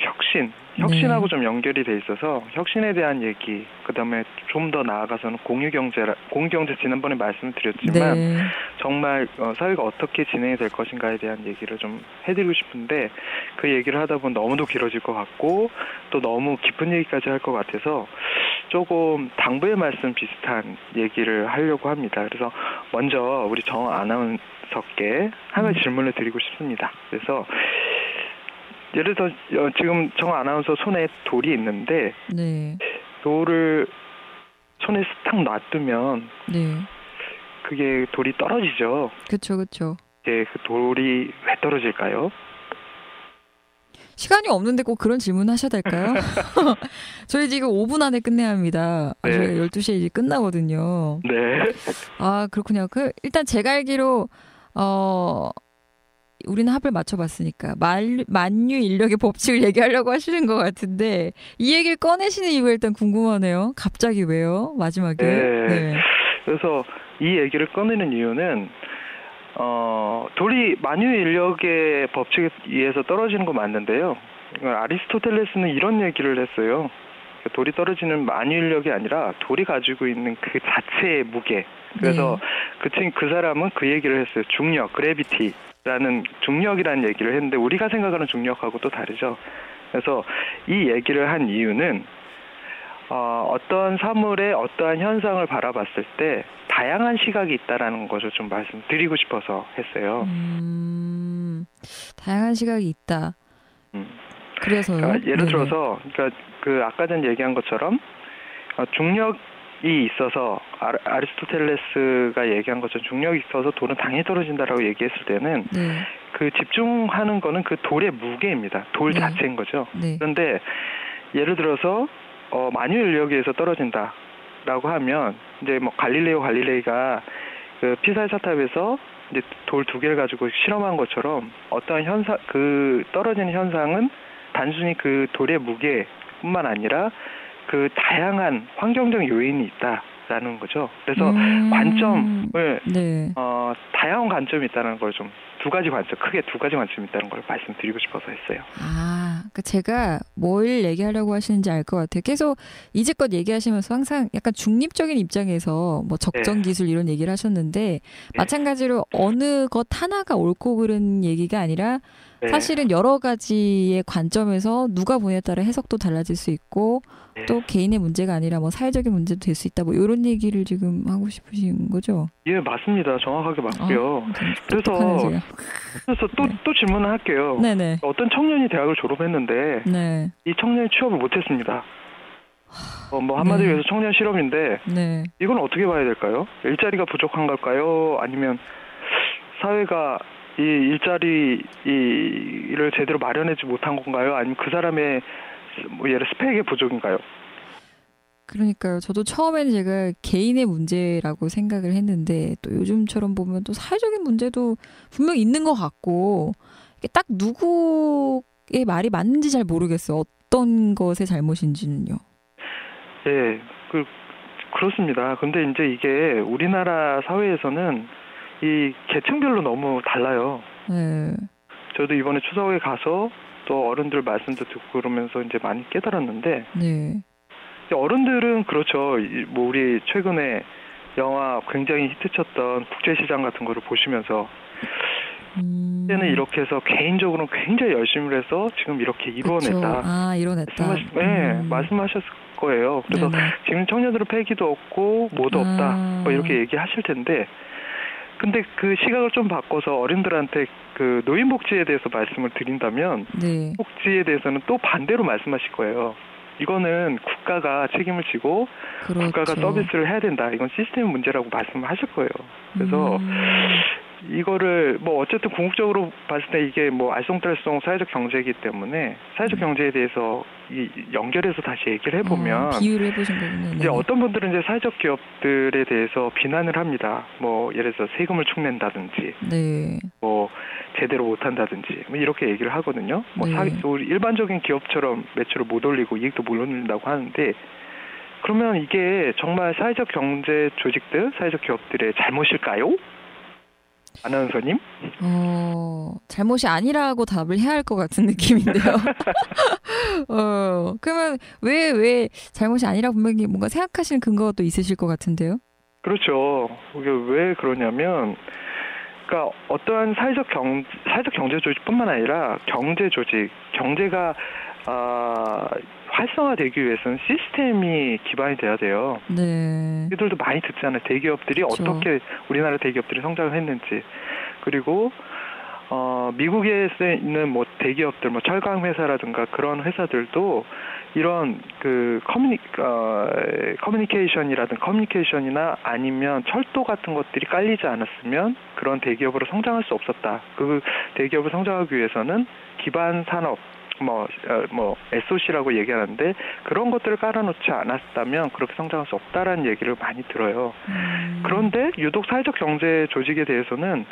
혁신하고 좀 연결이 돼 있어서 혁신에 대한 얘기, 그다음에 좀 더 나아가서는 공유경제 지난번에 말씀을 드렸지만 정말 사회가 어떻게 진행이 될 것인가에 대한 얘기를 좀 해드리고 싶은데 그 얘기를 하다 보면 너무도 길어질 것 같고 또 너무 깊은 얘기까지 할 것 같아서 조금 당부의 말씀 비슷한 얘기를 하려고 합니다. 그래서 먼저 우리 정 아나운서께 한 가지 질문을 드리고 싶습니다. 그래서 예를 들어 지금 정 아나운서 손에 돌이 있는데 돌을 손에 탁 놔두면 그게 돌이 떨어지죠. 그렇죠. 예, 그 돌이 왜 떨어질까요? 시간이 없는데 꼭 그런 질문 하셔야 될까요? 저희 지금 5분 안에 끝내야 합니다. 저희 12시에 이제 끝나거든요. 네. 그렇군요. 일단 제가 알기로 우리는 합을 맞춰봤으니까 만유 인력의 법칙을 얘기하려고 하시는 것 같은데 이 얘기를 꺼내시는 이유가 일단 궁금하네요. 갑자기 왜요? 마지막에. 네. 그래서 이 얘기를 꺼내는 이유는 돌이 만유 인력의 법칙에 의해서 떨어지는 거 맞는데요. 아리스토텔레스는 이런 얘기를 했어요. 돌이 떨어지는 만유 인력이 아니라 돌이 가지고 있는 그 자체의 무게. 그래서 그 사람은 그 얘기를 했어요. 중력, 그래비티라는 중력이라는 얘기를 했는데 우리가 생각하는 중력하고 또 다르죠. 그래서 이 얘기를 한 이유는 어떤 사물의 어떠한 현상을 바라봤을 때 다양한 시각이 있다라는 것을 좀 말씀드리고 싶어서 했어요. 다양한 시각이 있다. 그래서요? 그러니까 예를 들어서, 그러니까 그 아까 전 얘기한 것처럼 중력이 있어서 아리스토텔레스가 얘기한 것처럼 중력이 있어서 돌은 당연히 떨어진다라고 얘기했을 때는 그 집중하는 거는 그 돌의 무게입니다. 돌 자체인 거죠. 그런데 예를 들어서 만유 인력에 의해서 떨어진다라고 하면 이제 뭐 갈릴레이가 그 피사의 사탑에서 이제 돌 2개를 가지고 실험한 것처럼 어떠한 현상, 그 떨어지는 현상은 단순히 그 돌의 무게뿐만 아니라 그 다양한 환경적 요인이 있다라는 거죠. 그래서 관점을 다양한 관점이 있다는 걸 좀 크게 두 가지 관점이 있다는 걸 말씀드리고 싶어서 했어요. 그러니까 제가 뭘 얘기하려고 하시는지 알 것 같아요. 계속 이제껏 얘기하시면서 항상 약간 중립적인 입장에서 뭐 적정 기술 이런 얘기를 하셨는데 마찬가지로 어느 것 하나가 옳고 그른 얘기가 아니라 사실은 여러 가지의 관점에서 누가 보냐에 따라 해석도 달라질 수 있고 또 개인의 문제가 아니라 뭐 사회적인 문제도 될 수 있다. 뭐 이런 얘기를 지금 하고 싶으신 거죠? 예, 맞습니다. 정확하게 맞고요. 그래서 또 질문을 할게요. 네네. 어떤 청년이 대학을 졸업했는데 이 청년이 취업을 못했습니다. 뭐 한마디로 해서 청년 실업인데 이건 어떻게 봐야 될까요? 일자리가 부족한 걸까요? 아니면 사회가 이 일자리를 제대로 마련하지 못한 건가요? 아니면 그 사람의 뭐 예를 스펙의 부족인가요? 그러니까요. 저도 처음에는 제가 개인의 문제라고 생각을 했는데 또 요즘처럼 보면 또 사회적인 문제도 분명 있는 것 같고 딱 누구의 말이 맞는지 잘 모르겠어요. 어떤 것의 잘못인지는요. 네, 그렇습니다. 근데 이제 이게 우리나라 사회에서는 이 계층별로 너무 달라요. 저도 이번에 추석에 가서 또 어른들 말씀도 듣고 그러면서 이제 많이 깨달았는데 어른들은 그렇죠. 뭐 우리 최근에 영화 굉장히 히트쳤던 국제시장 같은 거를 보시면서 그때는 이렇게 해서 개인적으로 굉장히 열심히 해서 지금 이렇게 이뤄냈다. 이뤄냈다. 말씀하셨을 거예요. 그래서 지금 청년들은 패기도 없고 뭐도 없다. 뭐 이렇게 얘기하실 텐데 근데 그 시각을 좀 바꿔서 어른들한테 그 노인복지에 대해서 말씀을 드린다면 복지에 대해서는 또 반대로 말씀하실 거예요. 이거는 국가가 책임을 지고 국가가 서비스를 해야 된다. 이건 시스템 문제라고 말씀하실 거예요. 그래서 이거를 뭐 어쨌든 궁극적으로 봤을 때 이게 뭐 알쏭달쏭 사회적 경제이기 때문에 사회적 경제에 대해서 연결해서 다시 얘기를 해보면 비유를 해보신 거군요. 이제 어떤 분들은 이제 사회적 기업들에 대해서 비난을 합니다. 뭐 예를 들어서 세금을 축낸다든지, 뭐 제대로 못한다든지, 뭐 이렇게 얘기를 하거든요. 뭐 우리 일반적인 기업처럼 매출을 못 올리고 이익도 못 올린다고 하는데. 그러면 이게 정말 사회적 경제 조직들, 사회적 기업들의 잘못일까요? 아나운서님? 잘못이 아니라고 답을 해야 할 것 같은 느낌인데요. 그러면 왜 잘못이 아니라 분명히 뭔가 생각하시는 근거가 또 있으실 것 같은데요? 그렇죠. 이게 왜 그러냐면, 그러니까 어떠한 사회적 경제 조직뿐만 아니라 경제 조직, 경제가 활성화되기 위해서는 시스템이 기반이 돼야 돼요. 우리들도 많이 듣잖아요. 대기업들이 어떻게 우리나라 대기업들이 성장을 했는지. 그리고 미국에 있는 뭐 대기업들, 뭐 철강 회사라든가 그런 회사들도 이런 그 커뮤니케이션이나 아니면 철도 같은 것들이 깔리지 않았으면 그런 대기업으로 성장할 수 없었다. 그 대기업을 성장하기 위해서는 기반 산업 뭐 SOC라고 얘기하는데 그런 것들을 깔아놓지 않았다면 그렇게 성장할 수 없다라는 얘기를 많이 들어요. 그런데 유독 사회적 경제 조직에 대해서는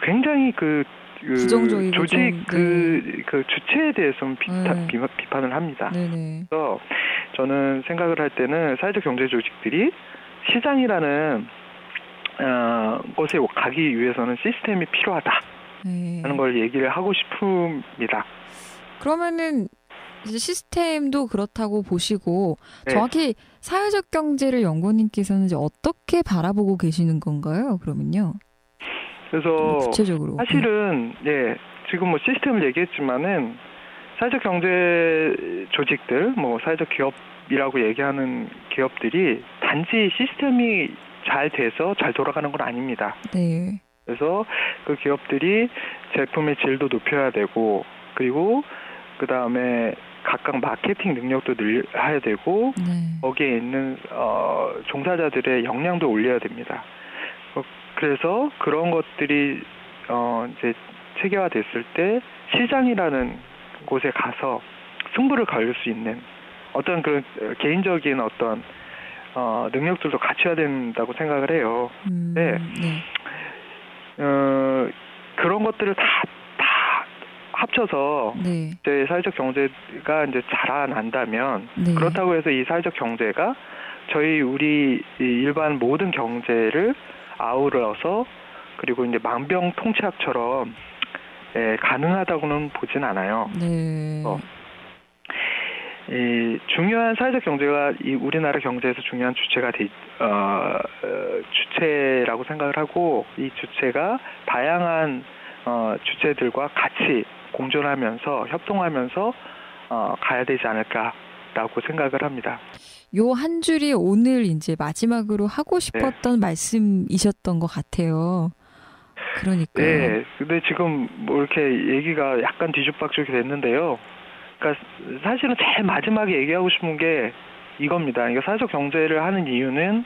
굉장히 그 부정적이고 조직 좀, 그 주체에 대해서는 비판을 합니다. 네네. 그래서 저는 생각을 할 때는 사회적 경제 조직들이 시장이라는 곳에 가기 위해서는 시스템이 필요하다 하는 걸 얘기를 하고 싶습니다. 그러면은 이제 시스템도 그렇다고 보시고 네. 정확히 사회적 경제를 연구원님께서는 이제 어떻게 바라보고 계시는 건가요? 그러면요. 그래서 구체적으로 사실은 지금 뭐 시스템을 얘기했지만은 사회적 경제 조직들, 뭐 사회적 기업이라고 얘기하는 기업들이 단지 시스템이 잘 돼서 잘 돌아가는 건 아닙니다. 네. 그래서 그 기업들이 제품의 질도 높여야 되고, 그리고 그 다음에 각각 마케팅 능력도 늘려야 되고, 거기에 있는 종사자들의 역량도 올려야 됩니다. 그래서 그런 것들이 이제 체계화됐을 때 시장이라는 곳에 가서 승부를 걸을 수 있는 어떤 그런 개인적인 어떤 능력들도 갖춰야 된다고 생각을 해요. 네. 그런 것들을 다 합쳐서 이제 사회적 경제가 이제 자라난다면 그렇다고 해서 이 사회적 경제가 우리 일반 모든 경제를 아우러서 그리고 이제 만병통치약처럼 가능하다고는 보진 않아요. 중요한 사회적 경제가 이 우리나라 경제에서 중요한 주체라고 생각을 하고, 이 주체가 다양한 주체들과 같이 공존하면서 협동하면서 가야 되지 않을까라고 생각을 합니다. 요 한 줄이 오늘 이제 마지막으로 하고 싶었던 말씀이셨던 것 같아요. 그러니까요. 네. 근데 지금 뭐 이렇게 얘기가 약간 뒤죽박죽이 됐는데요. 그러니까 사실은 제일 마지막에 얘기하고 싶은 게 이겁니다. 그러니까 사회적 경제를 하는 이유는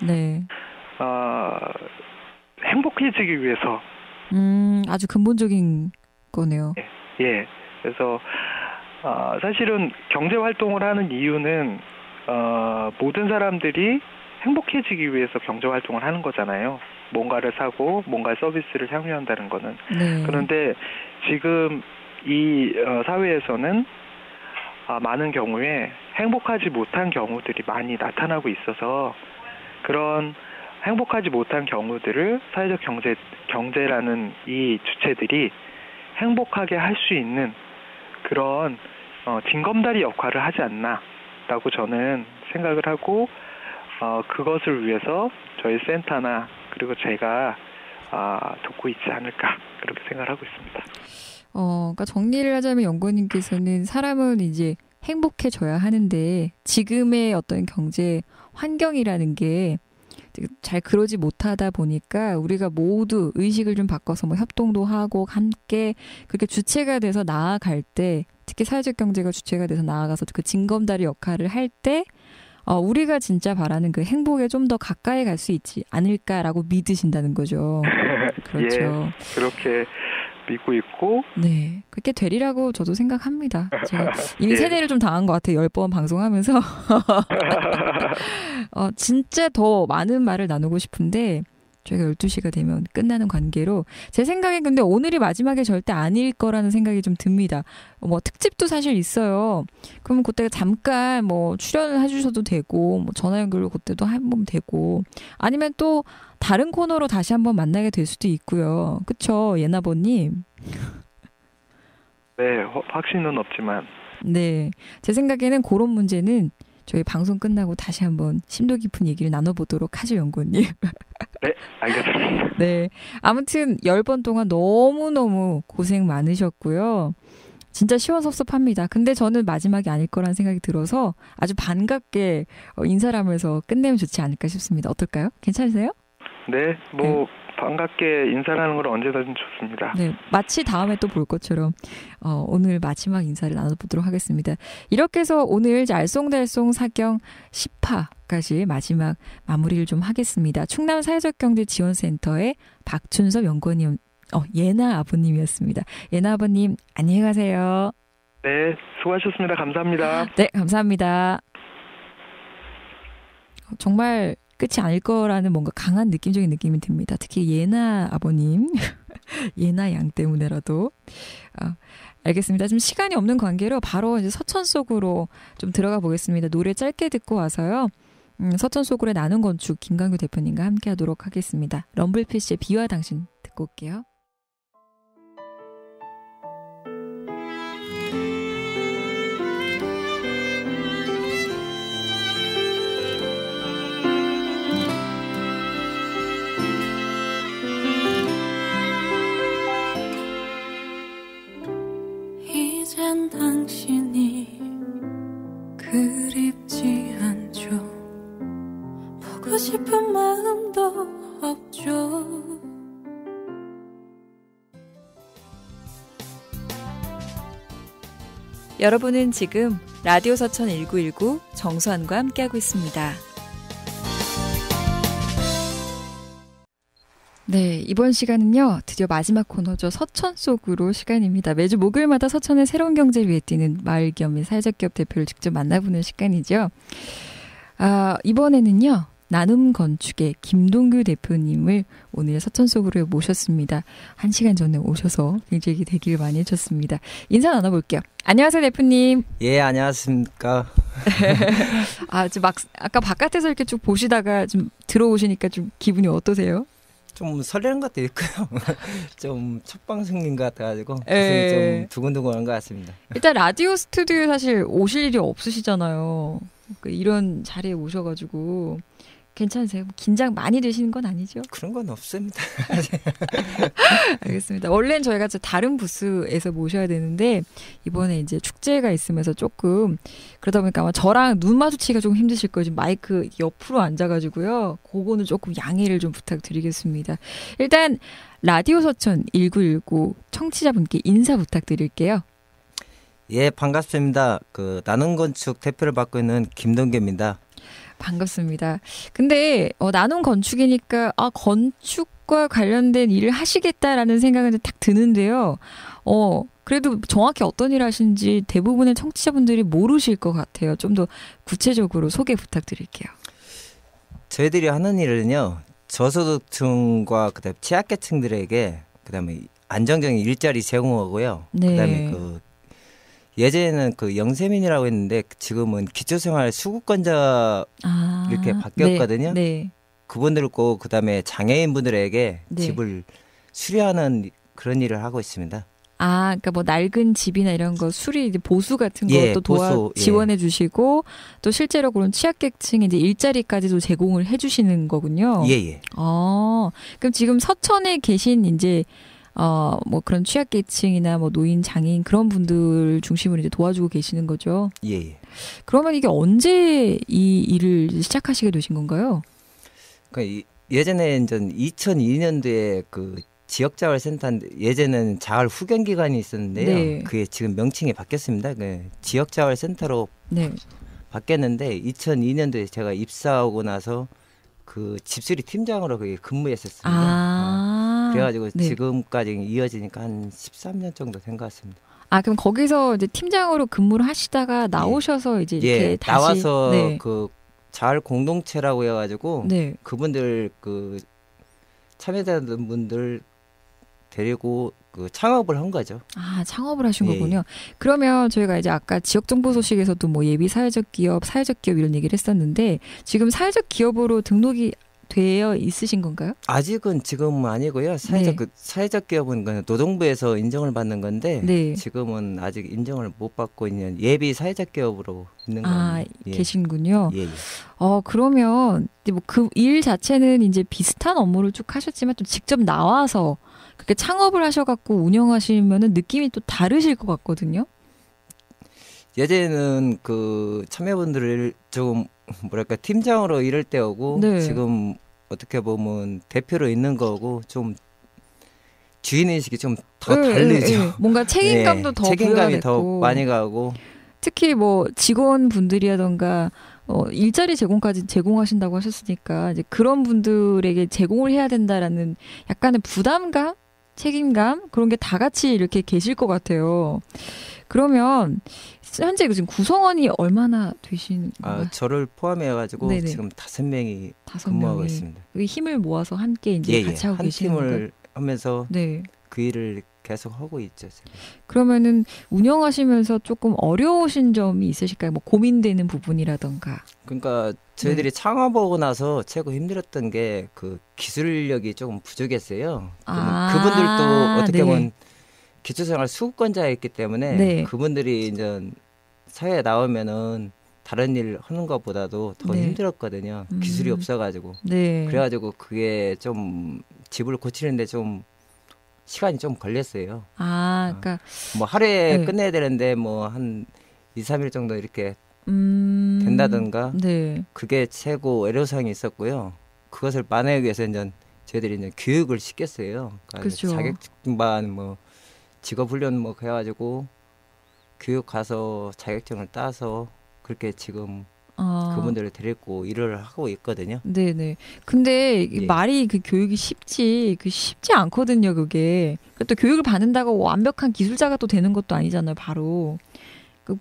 행복해지기 위해서. 아주 근본적인 거네요. 예. 그래서 사실은 경제 활동을 하는 이유는 모든 사람들이 행복해지기 위해서 경제 활동을 하는 거잖아요. 뭔가를 사고 뭔가의 서비스를 향유한다는 거는. 그런데 지금 이 사회에서는 많은 경우에 행복하지 못한 경우들이 많이 나타나고 있어서, 그런 행복하지 못한 경우들을 사회적 경제라는 이 주체들이 행복하게 할 수 있는 그런 징검다리 역할을 하지 않나라고 저는 생각을 하고, 그것을 위해서 저희 센터나 그리고 제가 돕고 있지 않을까, 그렇게 생각을 하고 있습니다. 그러니까 정리를 하자면 연구원님께서는 사람은 이제 행복해져야 하는데 지금의 어떤 경제 환경이라는 게 잘 그러지 못하다 보니까 우리가 모두 의식을 좀 바꿔서 뭐 협동도 하고 함께 그렇게 주체가 돼서 나아갈 때, 특히 사회적 경제가 주체가 돼서 나아가서 그 징검다리 역할을 할 때 우리가 진짜 바라는 그 행복에 좀 더 가까이 갈 수 있지 않을까라고 믿으신다는 거죠. 그렇죠. 예, 그렇게 믿고 있고. 네, 그렇게 되리라고 저도 생각합니다. 제가 이미 세뇌를 좀 당한 것 같아요. 10번 방송하면서. 진짜 더 많은 말을 나누고 싶은데 저희가 12시가 되면 끝나는 관계로 제 생각엔 근데 오늘이 마지막이 절대 아닐 거라는 생각이 좀 듭니다. 뭐 특집도 사실 있어요. 그러면 그때 잠깐 뭐 출연을 해주셔도 되고, 뭐 전화 연결로 그때도 한번 되고, 아니면 또 다른 코너로 다시 한번 만나게 될 수도 있고요. 그쵸, 예나버님? 네, 확신은 없지만. 네, 제 생각에는 그런 문제는 저희 방송 끝나고 다시 한번 심도 깊은 얘기를 나눠보도록 하죠, 연구원님. 네, 알겠습니다. 네, 아무튼 10번 동안 너무너무 고생 많으셨고요. 진짜 시원섭섭합니다. 근데 저는 마지막이 아닐 거라는 생각이 들어서 아주 반갑게 인사를 하면서 끝내면 좋지 않을까 싶습니다. 어떨까요? 괜찮으세요? 네, 뭐 반갑게 인사를 하는 건 언제든지 좋습니다. 네, 마치 다음에 또 볼 것처럼 오늘 마지막 인사를 나눠보도록 하겠습니다. 이렇게 해서 오늘 알쏭달쏭 사경 10화까지 마지막 마무리를 좀 하겠습니다. 충남 사회적경제지원센터의 박춘섭 연구원님, 예나 아버님이었습니다. 예나 아버님, 안녕히 가세요. 네, 수고하셨습니다. 감사합니다. 네, 감사합니다. 정말 끝이 아닐 거라는 뭔가 강한 느낌적인 느낌이 듭니다. 특히 예나 아버님 얘나 양 때문에라도. 알겠습니다. 지금 시간이 없는 관계로 바로 이제 서천 속으로 좀 들어가 보겠습니다. 노래 짧게 듣고 와서요. 서천 속으로의 나눔 건축 김강규 대표님과 함께 하도록 하겠습니다. 럼블피쉬의 비와 당신 듣고 올게요. 이젠 당신이 그립지 않죠. 보고 싶은 마음도 없죠. 여러분은 지금 라디오 서천 1919 정수환과 함께하고 있습니다. 네, 이번 시간은요, 드디어 마지막 코너죠. 서천 속으로 시간입니다. 매주 목요일마다 서천의 새로운 경제를 위해 뛰는 마을기업 및 사회적 기업 대표를 직접 만나보는 시간이죠. 이번에는요, 나눔 건축의 김동규 대표님을 오늘 서천 속으로 모셨습니다. 1시간 전에 오셔서 굉장히 대기를 많이 해줬습니다. 인사 나눠볼게요. 안녕하세요, 대표님. 예, 안녕하십니까. 아까 바깥에서 이렇게 쭉 보시다가 좀 들어오시니까 좀 기분이 어떠세요? 좀 설레는 것도 있고요. 좀 첫 방송인 것 같아가지고 가슴이 좀 두근두근한 것 같습니다. 일단 라디오 스튜디오에 사실 오실 일이 없으시잖아요. 이런 자리에 오셔가지고 괜찮으세요? 긴장 많이 되시는 건 아니죠? 그런 건 없습니다. 알겠습니다. 원래는 저희가 다른 부스에서 모셔야 되는데 이번에 이제 축제가 있으면서 조금 그러다 보니까 아마 저랑 눈 마주치기가 좀 힘드실 거예요. 지금 마이크 옆으로 앉아가지고요. 그거는 조금 양해를 좀 부탁드리겠습니다. 일단 라디오 서천 1919 청취자분께 인사 부탁드릴게요. 예, 반갑습니다. 나눔 건축 대표를 맡고 있는 김동규입니다. 반갑습니다. 근데 나눔 건축이니까 건축과 관련된 일을 하시겠다라는 생각은 딱 드는데요. 그래도 정확히 어떤 일을 하시는지 대부분의 청취자분들이 모르실 것 같아요. 좀 더 구체적으로 소개 부탁드릴게요. 저희들이 하는 일은요, 저소득층과 그다음에 취약계층들에게 그다음에 안정적인 일자리 제공하고요. 네. 그다음에 예전에는 영세민이라고 했는데 지금은 기초생활 수급권자 이렇게 바뀌었거든요. 네. 그분들과 그다음에 장애인분들에게 네. 집을 수리하는 그런 일을 하고 있습니다. 그러니까 뭐 낡은 집이나 이런 거 수리 보수 같은 것도 보수, 지원해 주시고 또 실제로 그런 취약계층에 이제 일자리까지도 제공을 해 주시는 거군요. 예. 그럼 지금 서천에 계신 이제 뭐 그런 취약계층이나 뭐 노인, 장애인 그런 분들 중심으로 이제 도와주고 계시는 거죠. 예. 그러면 이게 언제 이 일을 시작하시게 되신 건가요? 예전에 2002년도에 지역자활센터인데 예전에는 자활 후견 기관이 있었는데요. 네. 그게 지금 명칭이 바뀌었습니다. 지역자활센터로 바뀌었는데 2002년도에 제가 입사하고 나서 집수리 팀장으로 근무했었습니다. 그래가지고 지금까지 이어지니까 한 13년 정도 된 것 같습니다. 그럼 거기서 이제 팀장으로 근무를 하시다가 나오셔서 이제 이렇게 다시 나와서 자활 공동체라고 해가지고 그분들 참여자분 분들 데리고 창업을 한 거죠. 창업을 하신 거군요. 그러면 저희가 이제 아까 지역정보 소식에서도 뭐 예비 사회적 기업 이런 얘기를 했었는데 지금 사회적 기업으로 등록이 되어 있으신 건가요? 아직은 지금은 아니고요. 사회적 기업은 노동부에서 인정을 받는 건데 지금은 아직 인정을 못 받고 있는 예비 사회적 기업으로 있는 거예요. 계신군요. 예. 그러면 뭐 그 일 자체는 이제 비슷한 업무를 쭉 하셨지만 또 직접 나와서 그렇게 창업을 하셔갖고 운영하시면은 느낌이 또 다르실 것 같거든요. 예전에는 참여분들을 좀 팀장으로 일할 때하고 지금 어떻게 보면 대표로 있는 거고 좀 주인의식이 좀 더 다르죠. 뭔가 책임감도 더 책임감이 더 많이 가고 특히 뭐 직원분들이라던가 일자리 제공까지 제공하신다고 하셨으니까 이제 그런 분들에게 제공을 해야 된다라는 약간의 부담감, 책임감 그런 게 다 같이 이렇게 계실 것 같아요. 그러면 현재 지금 구성원이 얼마나 되신 건가요? 저를 포함해가지고 지금 5명이 근무하고 있습니다. 힘을 모아서 함께 이제 같이 하고 계시는 건가요? 한 팀을 하면서 그 일을 계속 하고 있죠. 제가. 그러면은 운영하시면서 조금 어려우신 점이 있으실까요? 뭐 고민되는 부분이라던가. 그러니까 저희들이 창업하고 나서 최고 힘들었던 게 그 기술력이 조금 부족했어요. 그분들도 어떻게 보면 기초생활 수급권자였기 때문에 그분들이 이제 사회에 나오면은 다른 일 하는 것보다도 더 힘들었거든요. 기술이 없어가지고. 그래가지고 그게 좀 집을 고치는데 좀 시간이 좀 걸렸어요. 그러니까 뭐 하루에 끝내야 되는데 뭐 한 2, 3일 정도 이렇게 된다든가. 그게 최고 애로사항이 있었고요. 그것을 만회하기 위해서 이제 저희들이 이제 교육을 시켰어요. 그러니까 그렇죠. 자격증반 뭐 직업훈련 뭐 해가지고 교육 가서 자격증을 따서 그렇게 지금 그분들을 데리고 일을 하고 있거든요. 네네. 근데 말이 그 교육이 쉽지 않거든요. 그게 또 교육을 받는다고 완벽한 기술자가 또 되는 것도 아니잖아요. 바로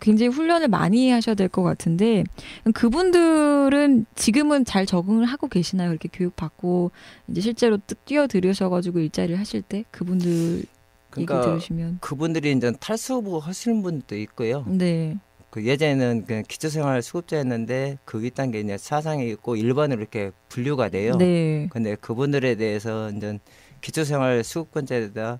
굉장히 훈련을 많이 하셔야 될 것 같은데 그분들은 지금은 잘 적응을 하고 계시나요? 이렇게 교육 받고 이제 실제로 뛰어들으셔가지고 일자리를 하실 때 그분들 그러니까 얘기 들으시면 그분들이 이제 탈수부 하시는 분도 있고요. 그 예전에는 그냥 기초생활 수급자였는데 그 윗단계 이제 사상이 있고 일반으로 이렇게 분류가 돼요. 근데 그분들에 대해서 이제 기초생활 수급권자에다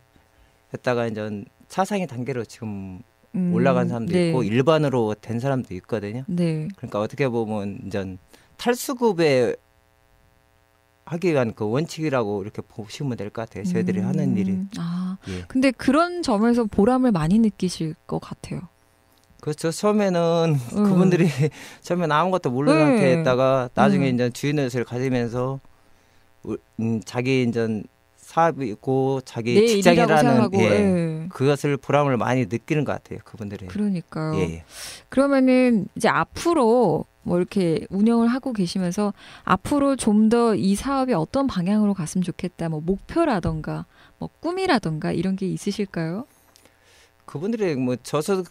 했다가 이제 사상의 단계로 지금 올라간 사람도 있고 일반으로 된 사람도 있거든요. 그러니까 어떻게 보면 이제 탈수급에 하기 위한 그 원칙이라고 이렇게 보시면 될 것 같아요. 저희들이 하는 일이. 근데 그런 점에서 보람을 많이 느끼실 것 같아요. 그렇죠. 처음에는 그분들이 처음에는 아무것도 모르는 상태에다가 나중에 이제 주인의식을 가지면서 자기 이제 사업이 있고 자기 직장이라는 그것을 보람을 많이 느끼는 것 같아요. 그분들이. 그러니까요. 그러면은 이제 앞으로 뭐 이렇게 운영을 하고 계시면서 앞으로 좀 더 이 사업이 어떤 방향으로 갔으면 좋겠다. 뭐 목표라던가 뭐 꿈이라던가 이런 게 있으실까요? 그분들이 뭐 저소득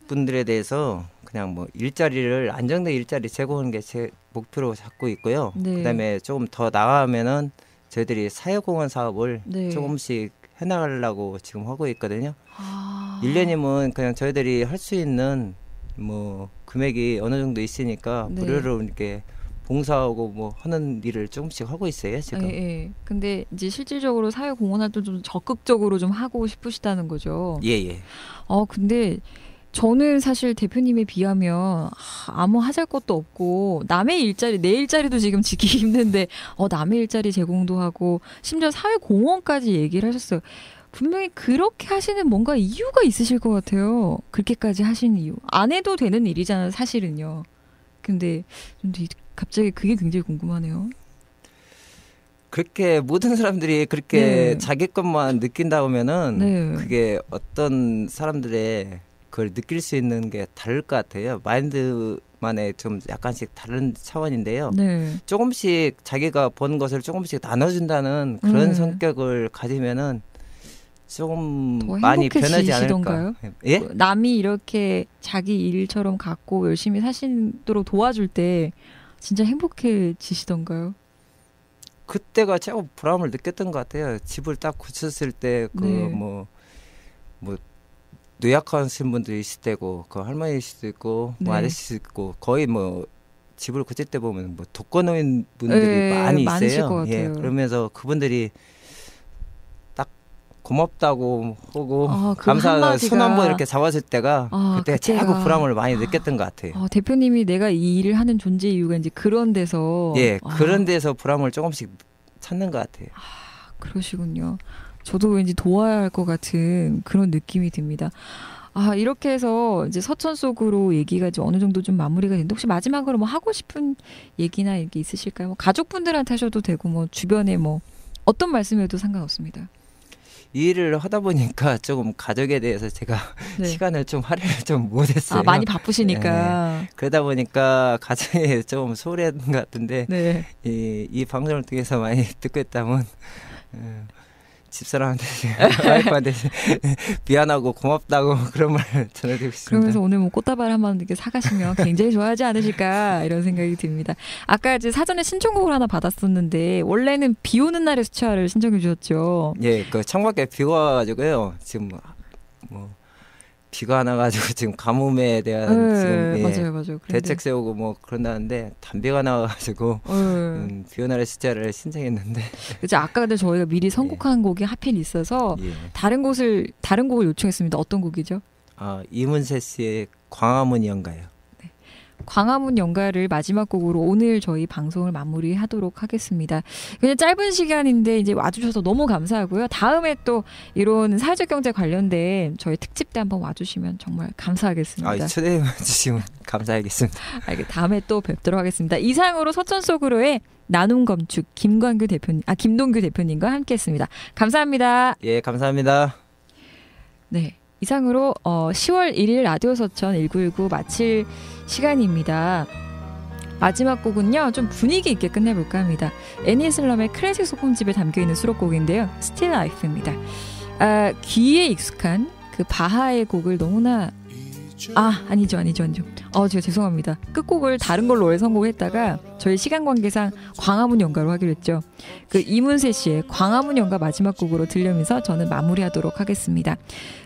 분들에 대해서 그냥 뭐 일자리를 안정된 일자리 제공하는 게 제 목표로 잡고 있고요. 그다음에 조금 더 나가면은 저희들이 사회공헌 사업을 조금씩 해나가려고 지금 하고 있거든요. 1년이면 그냥 저희들이 할 수 있는 뭐 금액이 어느 정도 있으니까 무료로 이렇게 봉사하고 뭐 하는 일을 조금씩 하고 있어요 지금. 근데 이제 실질적으로 사회공헌 활동 좀 적극적으로 좀 하고 싶으시다는 거죠. 근데 저는 사실 대표님에 비하면 아무 하잘 것도 없고 남의 일자리, 내 일자리도 지금 지키기 힘든데 남의 일자리 제공도 하고 심지어 사회공헌까지 얘기를 하셨어요. 분명히 그렇게 하시는 뭔가 이유가 있으실 것 같아요. 그렇게까지 하시는 이유. 안 해도 되는 일이잖아요, 사실은요. 근데 갑자기 그게 굉장히 궁금하네요. 그렇게 모든 사람들이 그렇게 자기 것만 느낀다 보면은 그게 어떤 사람들의 그걸 느낄 수 있는 게 다를 것 같아요. 마인드만의 좀 약간씩 다른 차원인데요. 조금씩 자기가 번 것을 조금씩 나눠준다는 그런 성격을 가지면은 조금 많이 변하지 않을까. 남이 이렇게 자기 일처럼 갖고 열심히 사시도록 도와줄 때 진짜 행복해지시던가요? 그때가 최고 보람을 느꼈던 것 같아요. 집을 딱 고쳤을 때 뭐 노약하신 분들이 있을 때고 그 할머니일 수도 있고 뭐 아저씨일 수도 있고 거의 뭐 집을 고칠 때 보면 뭐 독거노인 분들이 많이 있어요. 그러면서 그분들이 딱 고맙다고 하고 감사 손 한번 이렇게 잡았을 때가 그때 최고 보람을 많이 느꼈던 것 같아요. 대표님이 내가 이 일을 하는 존재 이유가 이제 그런 데서 그런 데서 보람을 조금씩 찾는 것 같아요. 그러시군요. 저도 왠지 도와야 할 것 같은 그런 느낌이 듭니다. 이렇게 해서 이제 서천 속으로 얘기가 좀 어느 정도 좀 마무리가 됐는데 혹시 마지막으로 뭐 하고 싶은 얘기나 이게 있으실까요? 뭐 가족분들한테 하셔도 되고 뭐 주변에 뭐 어떤 말씀해도 상관없습니다. 이 일을 하다 보니까 조금 가족에 대해서 제가 시간을 좀 할애를 좀 못했어요. 많이 바쁘시니까. 그러다 보니까 가정에 좀 소홀했던 것 같은데 이 방송을 통해서 많이 듣고 있다면 집사람한테 와이프한테 미안하고 고맙다고 그런 말 전해드리고 있습니다. 그러면서 오늘 뭐 꽃다발 한번 이렇게 사가시면 굉장히 좋아하지 않으실까 이런 생각이 듭니다. 아까 이제 사전에 신청곡을 하나 받았었는데 원래는 비 오는 날의 수채화를 신청해 주셨죠. 예, 그 창밖에 비가 와가지고요. 지금 뭐 비가 안 와가지고 지금 가뭄에 대한 지금 맞아요. 대책 세우고 뭐 그런다는데 단비가 나와가지고 비 오는 날의 수채화를 신청했는데. 그죠. 아까 근데 저희가 미리 선곡한 곡이 하필 있어서 다른 곡을 요청했습니다. 어떤 곡이죠? 이문세 씨의 광화문 연가요. 광화문 연가를 마지막 곡으로 오늘 저희 방송을 마무리하도록 하겠습니다. 그냥 짧은 시간인데 이제 와주셔서 너무 감사하고요. 다음에 또 이런 사회적 경제 관련된 저희 특집 때 한번 와주시면 정말 감사하겠습니다. 초대해 주시면 감사하겠습니다. 다음에 또 뵙도록 하겠습니다. 이상으로 서천 속으로의 나눔 건축 김동규 대표님과 함께했습니다. 감사합니다. 예, 감사합니다. 네. 이상으로 10월 1일 라디오 서천 1919 마칠 시간입니다. 마지막 곡은요. 좀 분위기 있게 끝내볼까 합니다. 애니 슬럼의 클래식 소품집에 담겨있는 수록곡인데요. Still Life입니다. 귀에 익숙한 그 바하의 곡을 너무나 아니죠. 제가 죄송합니다. 끝곡을 다른 걸로 원래 선곡했다가 저희 시간 관계상 광화문 연가로 하기로 했죠. 그 이문세 씨의 광화문 연가 마지막 곡으로 들려면서 저는 마무리하도록 하겠습니다.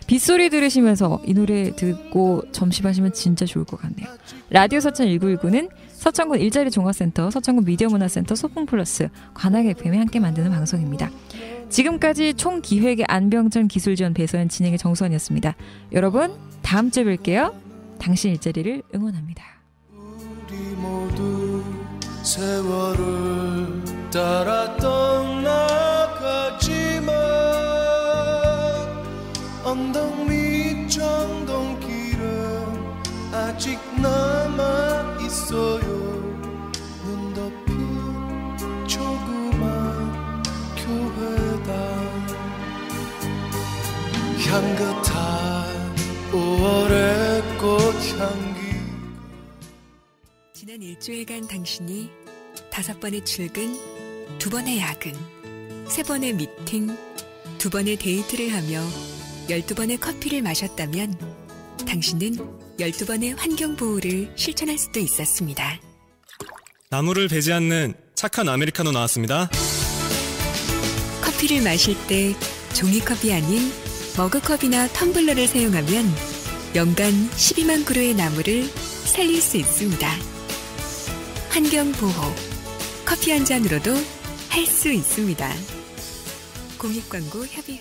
빗소리 들으시면서 이 노래 듣고 점심하시면 진짜 좋을 것 같네요. 라디오 서천 1919는 서천군 일자리 종합센터, 서천군 미디어문화센터, 소풍플러스, 관악 FM이 함께 만드는 방송입니다. 지금까지 총기획의 안병천, 기술지원 배서연, 진행의 정수원이었습니다. 여러분 다음 주에 뵐게요. 당신 일자리를 응원합니다. 우리 모두 세월을 따라 떠나가지만 언덕 밑 정동길은 아직 남아있어요. 눈 덮인 조그만 교회당 향긋한 5월의 꽃향기. 지난 일주일간 당신이 5번의 출근, 2번의 야근, 3번의 미팅, 2번의 데이트를 하며 12번의 커피를 마셨다면 당신은 12번의 환경보호를 실천할 수도 있었습니다. 나무를 베지 않는 착한 아메리카노 나왔습니다. 커피를 마실 때 종이컵이 아닌 머그컵이나 텀블러를 사용하면 연간 12만 그루의 나무를 살릴 수 있습니다. 환경보호, 커피 한 잔으로도 할 수 있습니다. 공익광고 협의회